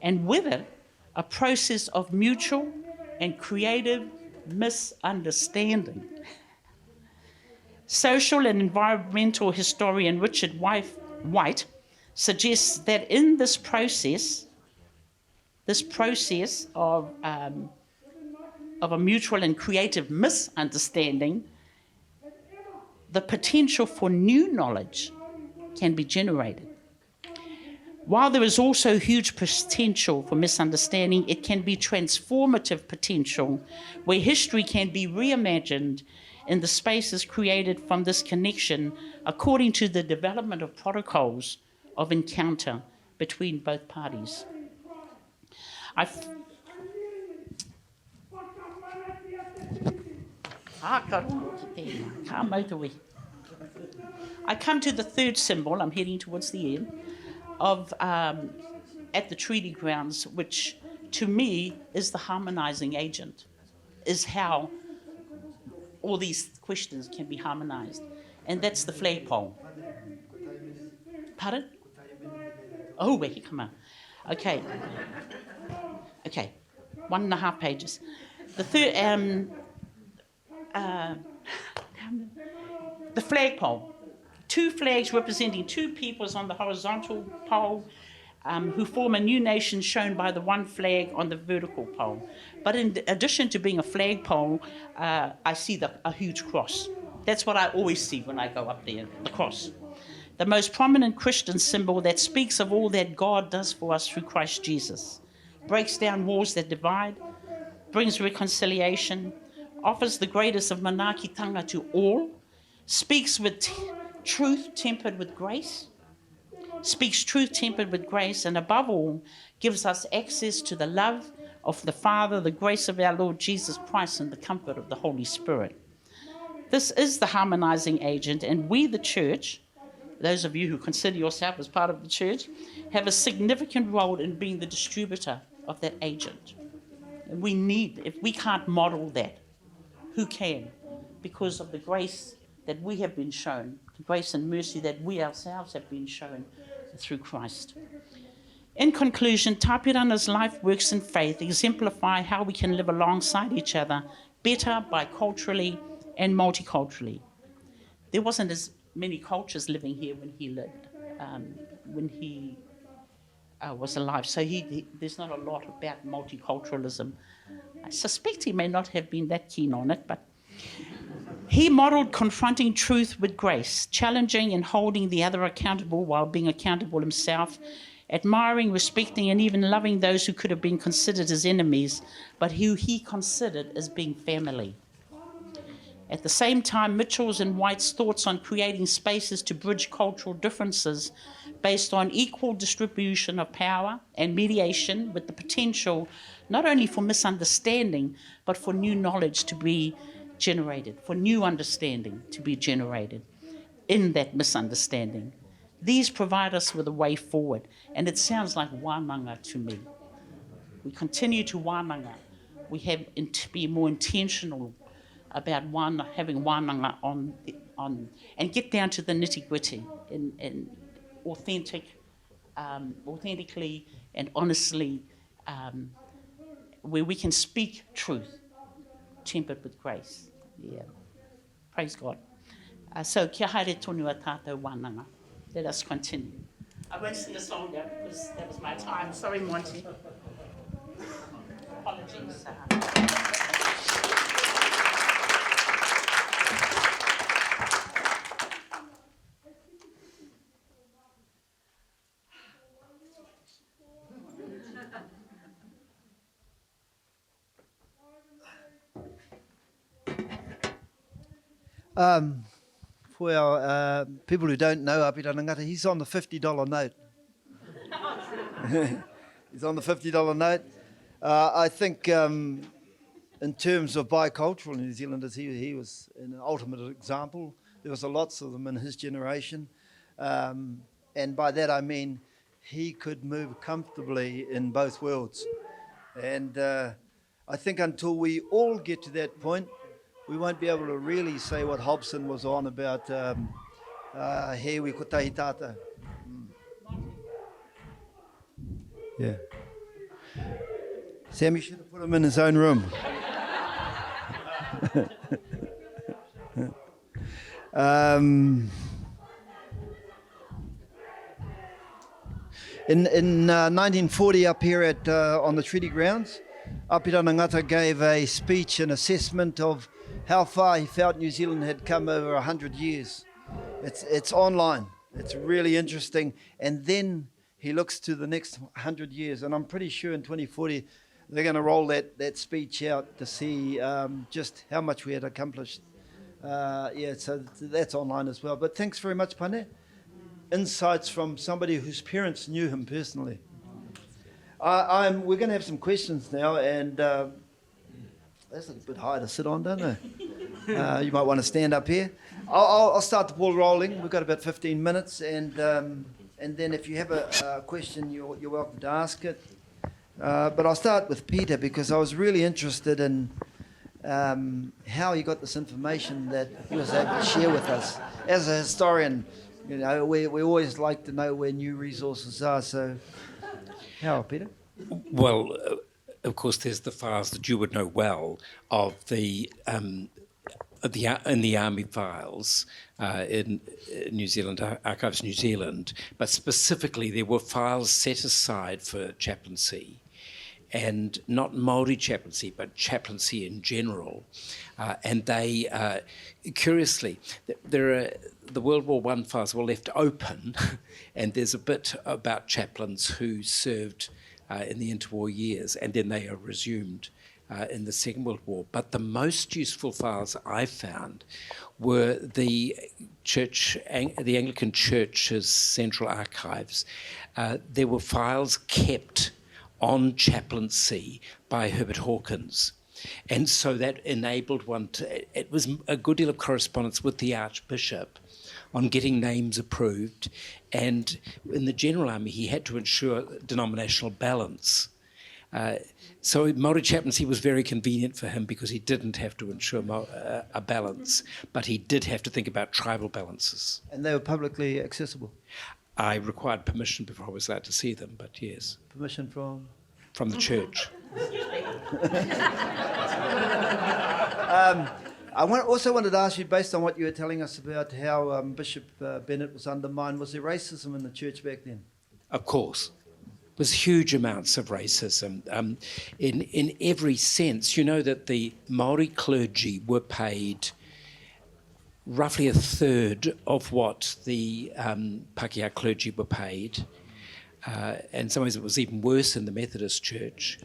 and with it, a process of mutual and creative misunderstanding. Social and environmental historian Richard White suggests that in this process of a mutual and creative misunderstanding, the potential for new knowledge can be generated. While there is also huge potential for misunderstanding, it can be transformative potential where history can be reimagined in the spaces created from this connection according to the development of protocols of encounter between both parties. I come to the third symbol, I'm heading towards the end, of at the treaty grounds, which to me is the harmonising agent, is how all these questions can be harmonised. And that's the flagpole. Pardon? Oh, wait, come on. Okay, 1.5 pages. The third, the flagpole. 2 flags representing 2 peoples on the horizontal pole who form a new nation shown by the 1 flag on the vertical pole. But in addition to being a flagpole, I see a huge cross. That's what I always see when I go up there, the cross. The most prominent Christian symbol that speaks of all that God does for us through Christ Jesus, breaks down walls that divide, brings reconciliation, offers the greatest of manaakitanga to all, speaks with truth tempered with grace, and above all, gives us access to the love of the Father, the grace of our Lord Jesus Christ, and the comfort of the Holy Spirit. This is the harmonizing agent, and we, the church, those of you who consider yourself as part of the church, have a significant role in being the distributor of that agent. If we can't model that, who can? Because of the grace that we have been shown, the grace and mercy that we ourselves have been shown through Christ. In conclusion, Apirana's life, works and faith exemplify how we can live alongside each other better biculturally and multiculturally. There wasn't as many cultures living here when he lived, when he was alive. So there's not a lot about multiculturalism. I suspect he may not have been that keen on it, but he modelled confronting truth with grace, challenging and holding the other accountable while being accountable himself, admiring, respecting, and even loving those who could have been considered his enemies, but who he considered as being family. At the same time, Mitchell's and White's thoughts on creating spaces to bridge cultural differences based on equal distribution of power and mediation, with the potential not only for misunderstanding, but for new knowledge to be generated, for new understanding to be generated in that misunderstanding. These provide us with a way forward, and it sounds like wānanga to me. We continue to wānanga. We have to be more intentional about having wānanga on and get down to the nitty-gritty and authentically and honestly, where we can speak truth, tempered with grace. Yeah. Praise God. So kia haere tonu a tātou wānanga. Let us continue. I won't sing a song now because that was my time. Sorry, Monty. Apologies. For our people who don't know Apirana Ngata, he's on the $50 note. He's on the $50 note. I think in terms of bicultural New Zealanders, he was an ultimate example. There was lots of them in his generation. And by that I mean he could move comfortably in both worlds. And I think until we all get to that point, we won't be able to really say what Hobson was on about he we kotahi tata. Yeah. Sammy should have put him in his own room. In 1940, up here on the treaty grounds, Apirana Ngata gave a speech, an assessment of how far he felt New Zealand had come over 100 years. It's online. It's really interesting. And then he looks to the next 100 years, and I'm pretty sure in 2040 they're going to roll that speech out to see just how much we had accomplished. So that's online as well. But thanks very much, Pane. Insights from somebody whose parents knew him personally. We're going to have some questions now, and that's a bit high to sit on, don't it? You might want to stand up here. I'll start the ball rolling. We've got about 15 minutes, and then if you have a question, you're welcome to ask it. But I'll start with Peter, because I was really interested in how he got this information that he was able to share with us. As a historian, you know, we always like to know where new resources are. So, how, Peter? Well, of course, there's the files that you would know well of the in the Army files in New Zealand, Archives New Zealand, but specifically there were files set aside for chaplaincy, and not Māori chaplaincy, but chaplaincy in general. And they, curiously, the World War I files were left open, and there's a bit about chaplains who served in the interwar years, and then they are resumed in the Second World War. But the most useful files I found were the Anglican Church's central archives. There were files kept on chaplaincy by Herbert Hawkins. And so that enabled one to, it was a good deal of correspondence with the Archbishop on getting names approved. And in the General Army, he had to ensure denominational balance. So Māori chaplaincy was very convenient for him because he didn't have to ensure a balance, but he did have to think about tribal balances. And they were publicly accessible? I required permission before I was allowed to see them, but yes. Permission from? From the church. Also wanted to ask you, based on what you were telling us about how Bishop Bennett was undermined, was there racism in the church back then? Of course. There was huge amounts of racism in every sense. You know that the Māori clergy were paid roughly a third of what the Pākehā clergy were paid. And in some ways it was even worse in the Methodist Church.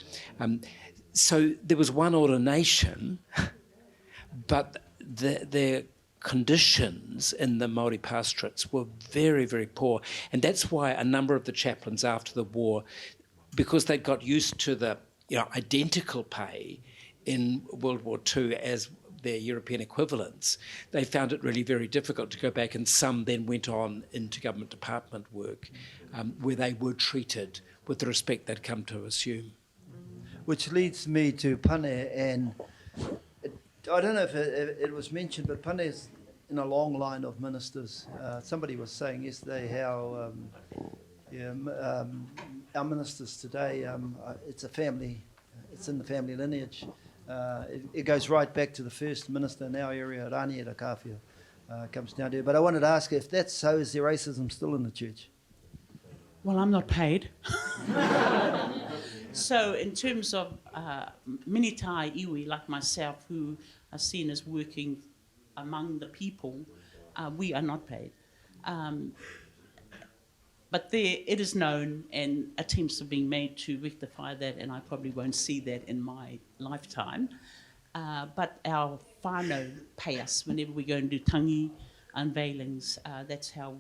So there was one ordination, but their conditions in the Māori pastorates were very, very poor. And that's why a number of the chaplains after the war, because they got used to the identical pay in World War II as their European equivalents, they found it really very difficult to go back, and some then went on into government department work where they were treated with the respect they'd come to assume. Which leads me to Pane, and I don't know if it was mentioned, but Pane is in a long line of ministers. Somebody was saying yesterday how our ministers today, it's a family, it's in the family lineage. It goes right back to the first minister in our area, Rāniera Kawhia, comes down there. But I wanted to ask if that's so, is there racism still in the church? Well, I'm not paid. So in terms of minitai iwi like myself, who are seen as working among the people, we are not paid. But it is known, and attempts are being made to rectify that, and I probably won't see that in my lifetime. But our whānau pay us whenever we go and do tangi unveilings. That's how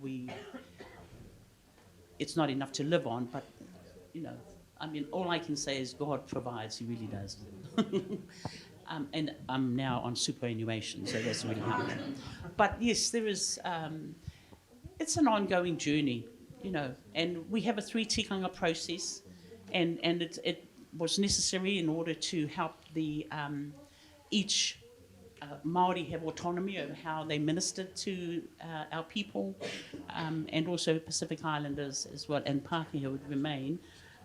it's not enough to live on, but, all I can say is God provides, He really does. And I'm now on superannuation, so that's really hard. But yes, there is, it's an ongoing journey, and we have a 3 tikanga process, and it was necessary in order to help the each Māori have autonomy over how they ministered to our people, and also Pacific Islanders as well, and Pākehā would remain.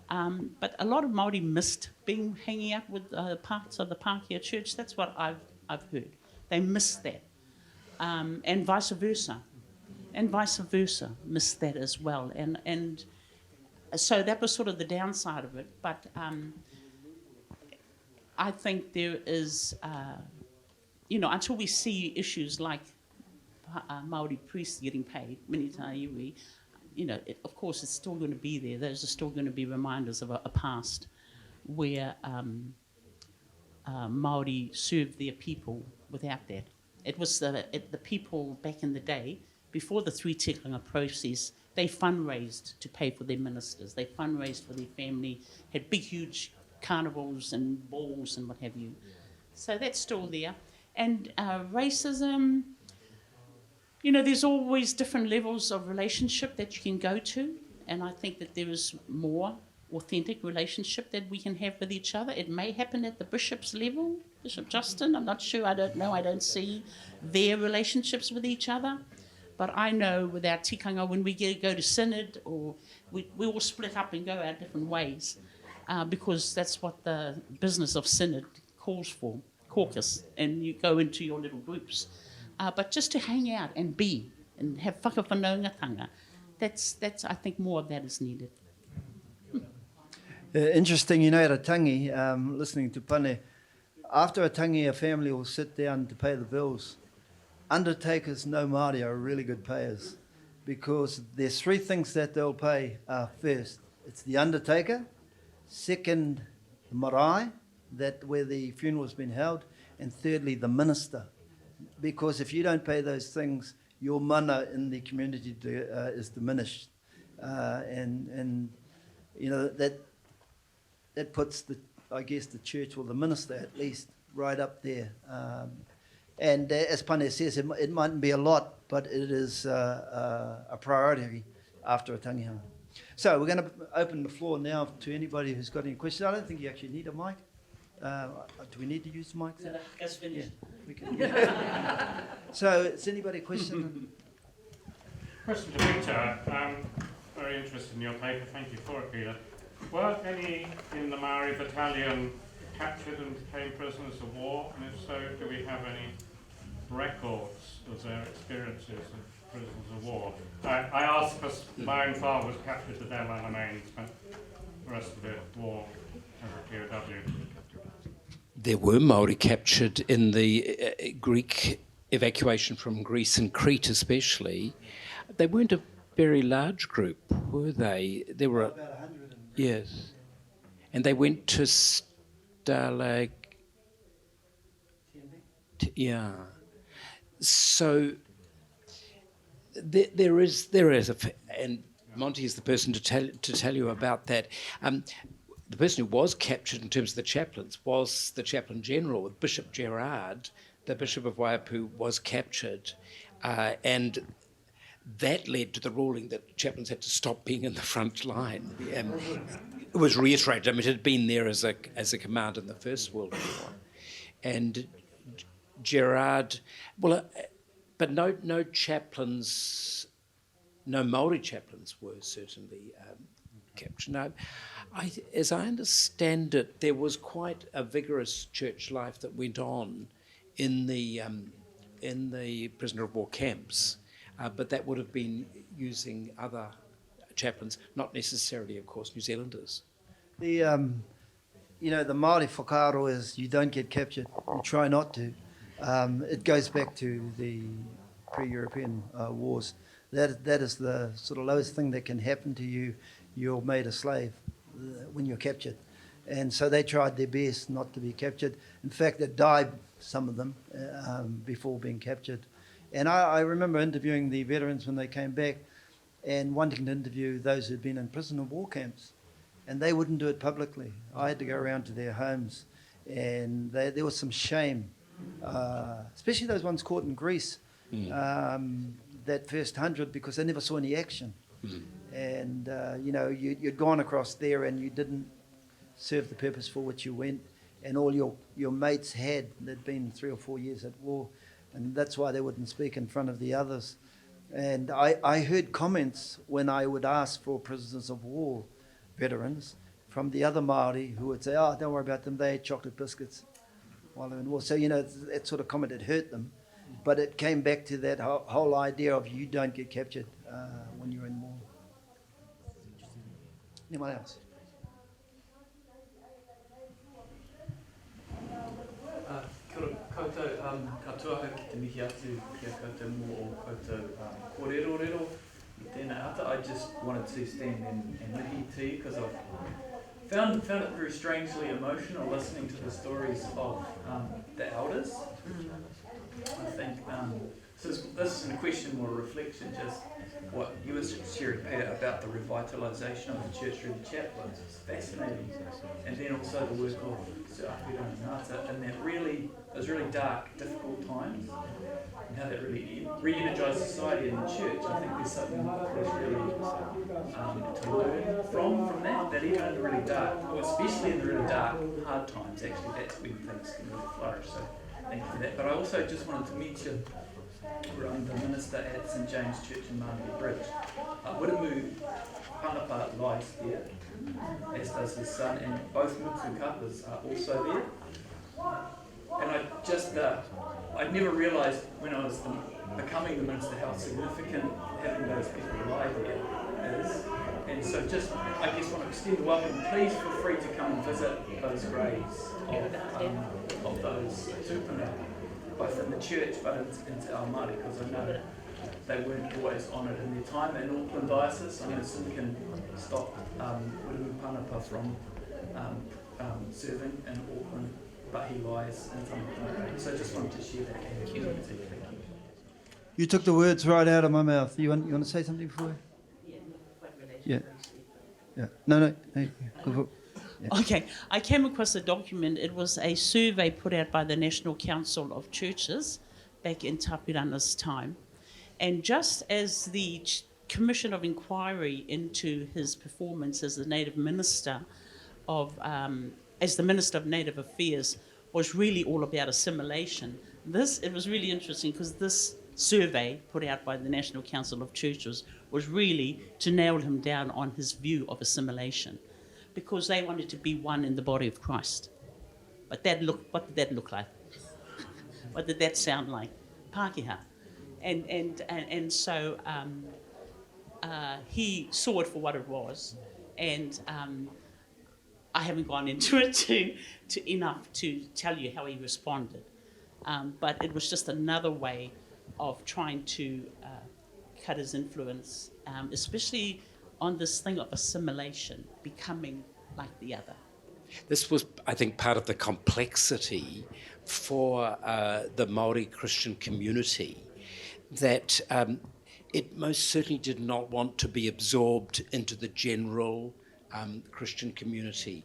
But a lot of Māori missed hanging out with parts of the Pākehā church. That's what I've heard. They missed that, and vice versa. Missed that as well. And so that was sort of the downside of it. But I think there is, until we see issues like Māori priests getting paid, minitai iwi, of course it's still going to be there. Those are still going to be reminders of a past where Māori served their people without that. It was the people back in the day, before the 3 tikanga process, they fundraised to pay for their ministers. They fundraised for their family, had big, huge carnivals and balls and what have you. So that's still there. And racism, there's always different levels of relationship that you can go to. And I think that there is more authentic relationship that we can have with each other. It may happen at the bishop's level, Bishop Justin, I'm not sure, I don't know, I don't see their relationships with each other. But I know with our tikanga, when we go to synod, or we all split up and go our different ways, because that's what the business of synod calls for, caucus, and you go into your little groups. But just to hang out and be, and have whakawhanaungatanga, that's I think more of that is needed. Interesting, at a tangi, listening to Pane, after a tangi, a family will sit down to pay the bills. Undertakers, no Māori, are really good payers, because there's 3 things that they'll pay first. It's the undertaker, second, the marae, where the funeral's been held, and thirdly, the minister. Because if you don't pay those things, your mana in the community is diminished. And that puts the church, or the minister at least, right up there. And as Pane says, it mightn't be a lot, but it is a priority after a tangihanga. So we're going to open the floor now to anybody who's got any questions. I don't think you actually need a mic. Do we need to use the mic? No, that's finished. We can. So, is anybody question? Question to Peter. Very interested in your paper. Thank you for it, Peter. Were any in the Māori Battalion captured and became prisoners of war? And if so, do we have any records of their experiences of prisoners of war? I ask because my own father was captured to Del Alamein, spent the rest of the war as a POW. There were Māori captured in the Greek evacuation from Greece and Crete especially. They weren't a very large group, were they? There were About 100. yes. And they went to Stalag... Yeah. So there is and Monty is the person to tell you about that. The person who was captured in terms of the chaplains was the chaplain general, Bishop Gerard, the Bishop of Waiapu, was captured, and that led to the ruling that chaplains had to stop being in the front line. It was reiterated. I mean, it had been there as a command in the First World War, and Gerard, but no chaplains, no Māori chaplains were certainly captured. No, as I understand it, there was quite a vigorous church life that went on in the prisoner of war camps, but that would have been using other chaplains, not necessarily, of course, New Zealanders. The Māori whakaaro is you don't get captured, you try not to. It goes back to the pre-European wars. That is the sort of lowest thing that can happen to you. You're made a slave when you're captured. And so they tried their best not to be captured. In fact, they died, some of them, before being captured. And I remember interviewing the veterans when they came back and wanting to interview those who'd been in prison and war camps. And they wouldn't do it publicly. I had to go around to their homes, and there was some shame, especially those ones caught in Greece, that first 100, because they never saw any action. And, you'd gone across there and you didn't serve the purpose for which you went, and all your mates they'd been 3 or 4 years at war, and that's why they wouldn't speak in front of the others. And I heard comments when I would ask for prisoners of war veterans from the other Māori who would say, "Oh, don't worry about them, they ate chocolate biscuits while they were in war." So, that sort of comment had hurt them. But it came back to that whole idea of you don't get captured when you're in war. Anyone else? Kia ora koutou, katoa ki te mihi atu kia koutou mō o koutou kōrero I tēnā ata. I just wanted to stand and mihi to you because I've found it very strangely emotional listening to the stories of the elders. I think this isn't a question or a reflection, just what you were sharing, Peter, about the revitalisation of the church through the chaplains. It's fascinating. And then also the work of Sir Apirana and Ngata in those really dark, difficult times, and how that really re-energised society and the church. I think there's something that was really to learn from that even in the really dark, or especially in the really dark, hard times, actually that's when things can really flourish. So thank you for that. But I also just wanted to mention I'm the minister at St James Church in Māori Bridge. Wiremu Panapa lies there, as does his son, and both Mutu Kapas are also there. And I never realised when I was becoming the minister how significant having those people lie there is. And so I just want to extend the welcome. Please feel free to come and visit those graves of those tupuna, both in the church but in Te Ao Māori, because I know they weren't always honoured in their time. In Auckland Diocese, Simkin stopped Wiremu Panapa from serving in Auckland, but he lies in some of the. So I just wanted to share that. Thank you. You took the words right out of my mouth. You want to say something before? Yeah. No. Hey, go for it. Yeah. Okay, I came across a document. It was a survey put out by the National Council of Churches back in Tapirana's time. And just as the commission of inquiry into his performance as the native minister as the Minister of Native Affairs was really all about assimilation. It was really interesting because this survey put out by the National Council of Churches was really to nail him down on his view of assimilation, because they wanted to be one in the body of Christ. But what did that look like? What did that sound like? Pākehā. And so he saw it for what it was, and I haven't gone into it to enough to tell you how he responded. But it was just another way of trying to cut his influence, especially on this thing of assimilation, becoming like the other. This was, I think, part of the complexity for the Māori Christian community, that it most certainly did not want to be absorbed into the general Christian community.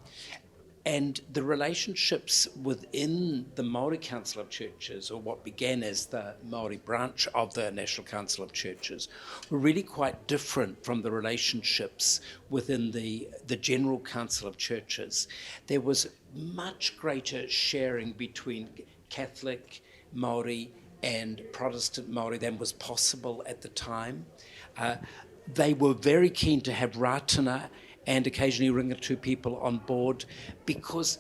And the relationships within the Māori Council of Churches, or what began as the Māori branch of the National Council of Churches, were really quite different from the relationships within the General Council of Churches. There was much greater sharing between Catholic Māori and Protestant Māori than was possible at the time. They were very keen to have rātana and occasionally Ringatu people on board, because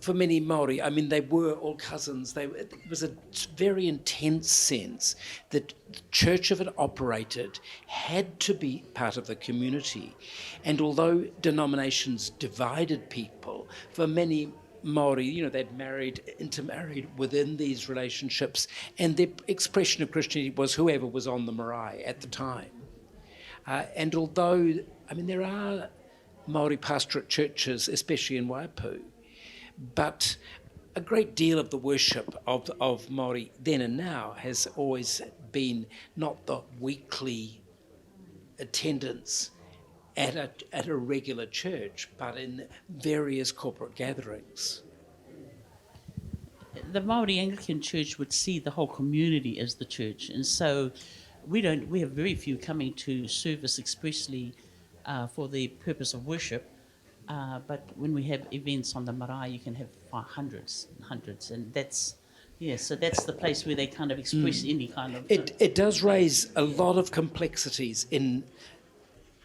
for many Māori, I mean, they were all cousins. It was a very intense sense that the church of it operated had to be part of the community. And although denominations divided people, for many Māori, they'd intermarried within these relationships, and their expression of Christianity was whoever was on the marae at the time. And although, there are Māori pastorate churches, especially in Waipu, but a great deal of the worship of Māori then and now has always been not the weekly attendance at a regular church, but in various corporate gatherings. The Māori Anglican Church would see the whole community as the church, and so we have very few coming to service expressly for the purpose of worship, but when we have events on the marae, you can have hundreds and hundreds, and so that's the place where they kind of express any kind of... It does raise a lot of complexities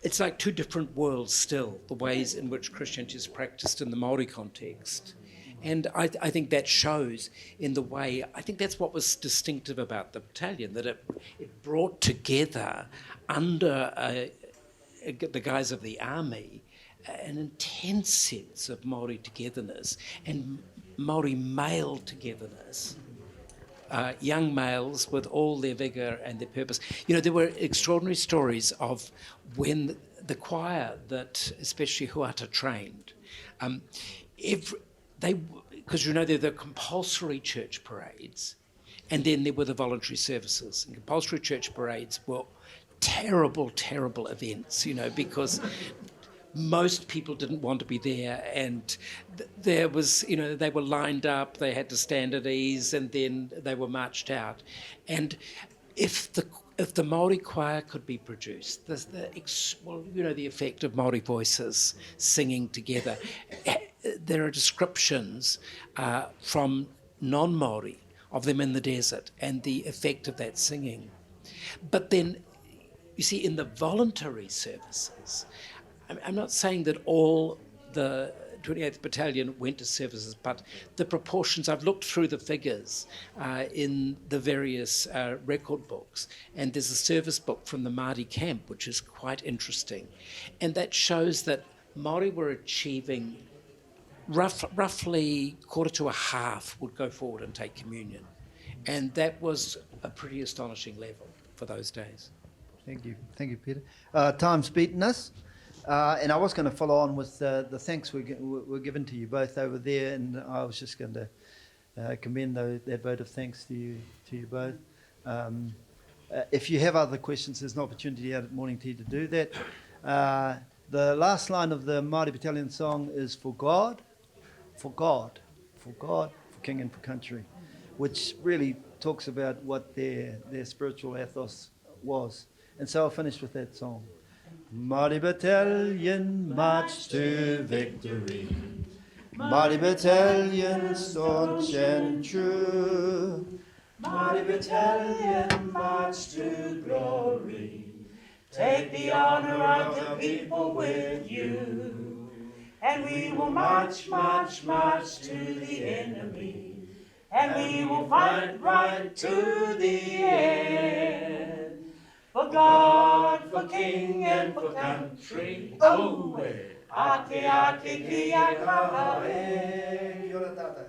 it's like two different worlds still, the ways in which Christianity is practiced in the Māori context. And I think that shows in the way, I think that's what was distinctive about the battalion, that it brought together under the guise of the army an intense sense of Māori togetherness and Māori male togetherness. Young males with all their vigour and their purpose. There were extraordinary stories of when the choir that especially Huata trained, because there are the compulsory church parades, and then there were the voluntary services. And compulsory church parades were terrible, terrible events, because most people didn't want to be there, and there was, they were lined up, they had to stand at ease, and then they were marched out. And if the Māori choir could be produced, the effect of Māori voices singing together. There are descriptions from non-Māori of them in the desert and the effect of that singing. But then, you see, in the voluntary services, I'm not saying that all the 28th Battalion went to services, but the proportions, I've looked through the figures in the various record books, and there's a service book from the Māori camp, which is quite interesting. And that shows that Māori were achieving roughly quarter to a half would go forward and take communion. And that was a pretty astonishing level for those days. Thank you, Peter. Time's beaten us. And I was going to follow on with the thanks were given to you both over there, and I was just going to commend that vote of thanks to you both. If you have other questions, there's an opportunity out at morning tea to do that. The last line of the Māori Battalion song is for God, for King and for country, which really talks about what their spiritual ethos was. And so I'll finish with that song. Māori Battalion, march to victory. Māori Battalion, staunch and true. Māori Battalion, march to glory. Take the honour of the people with you. And we will march, march, march to the enemy. And we will fight right to the end. For God, for King, and for country. Oh, ake ake kia kahae. Kia ora tātou.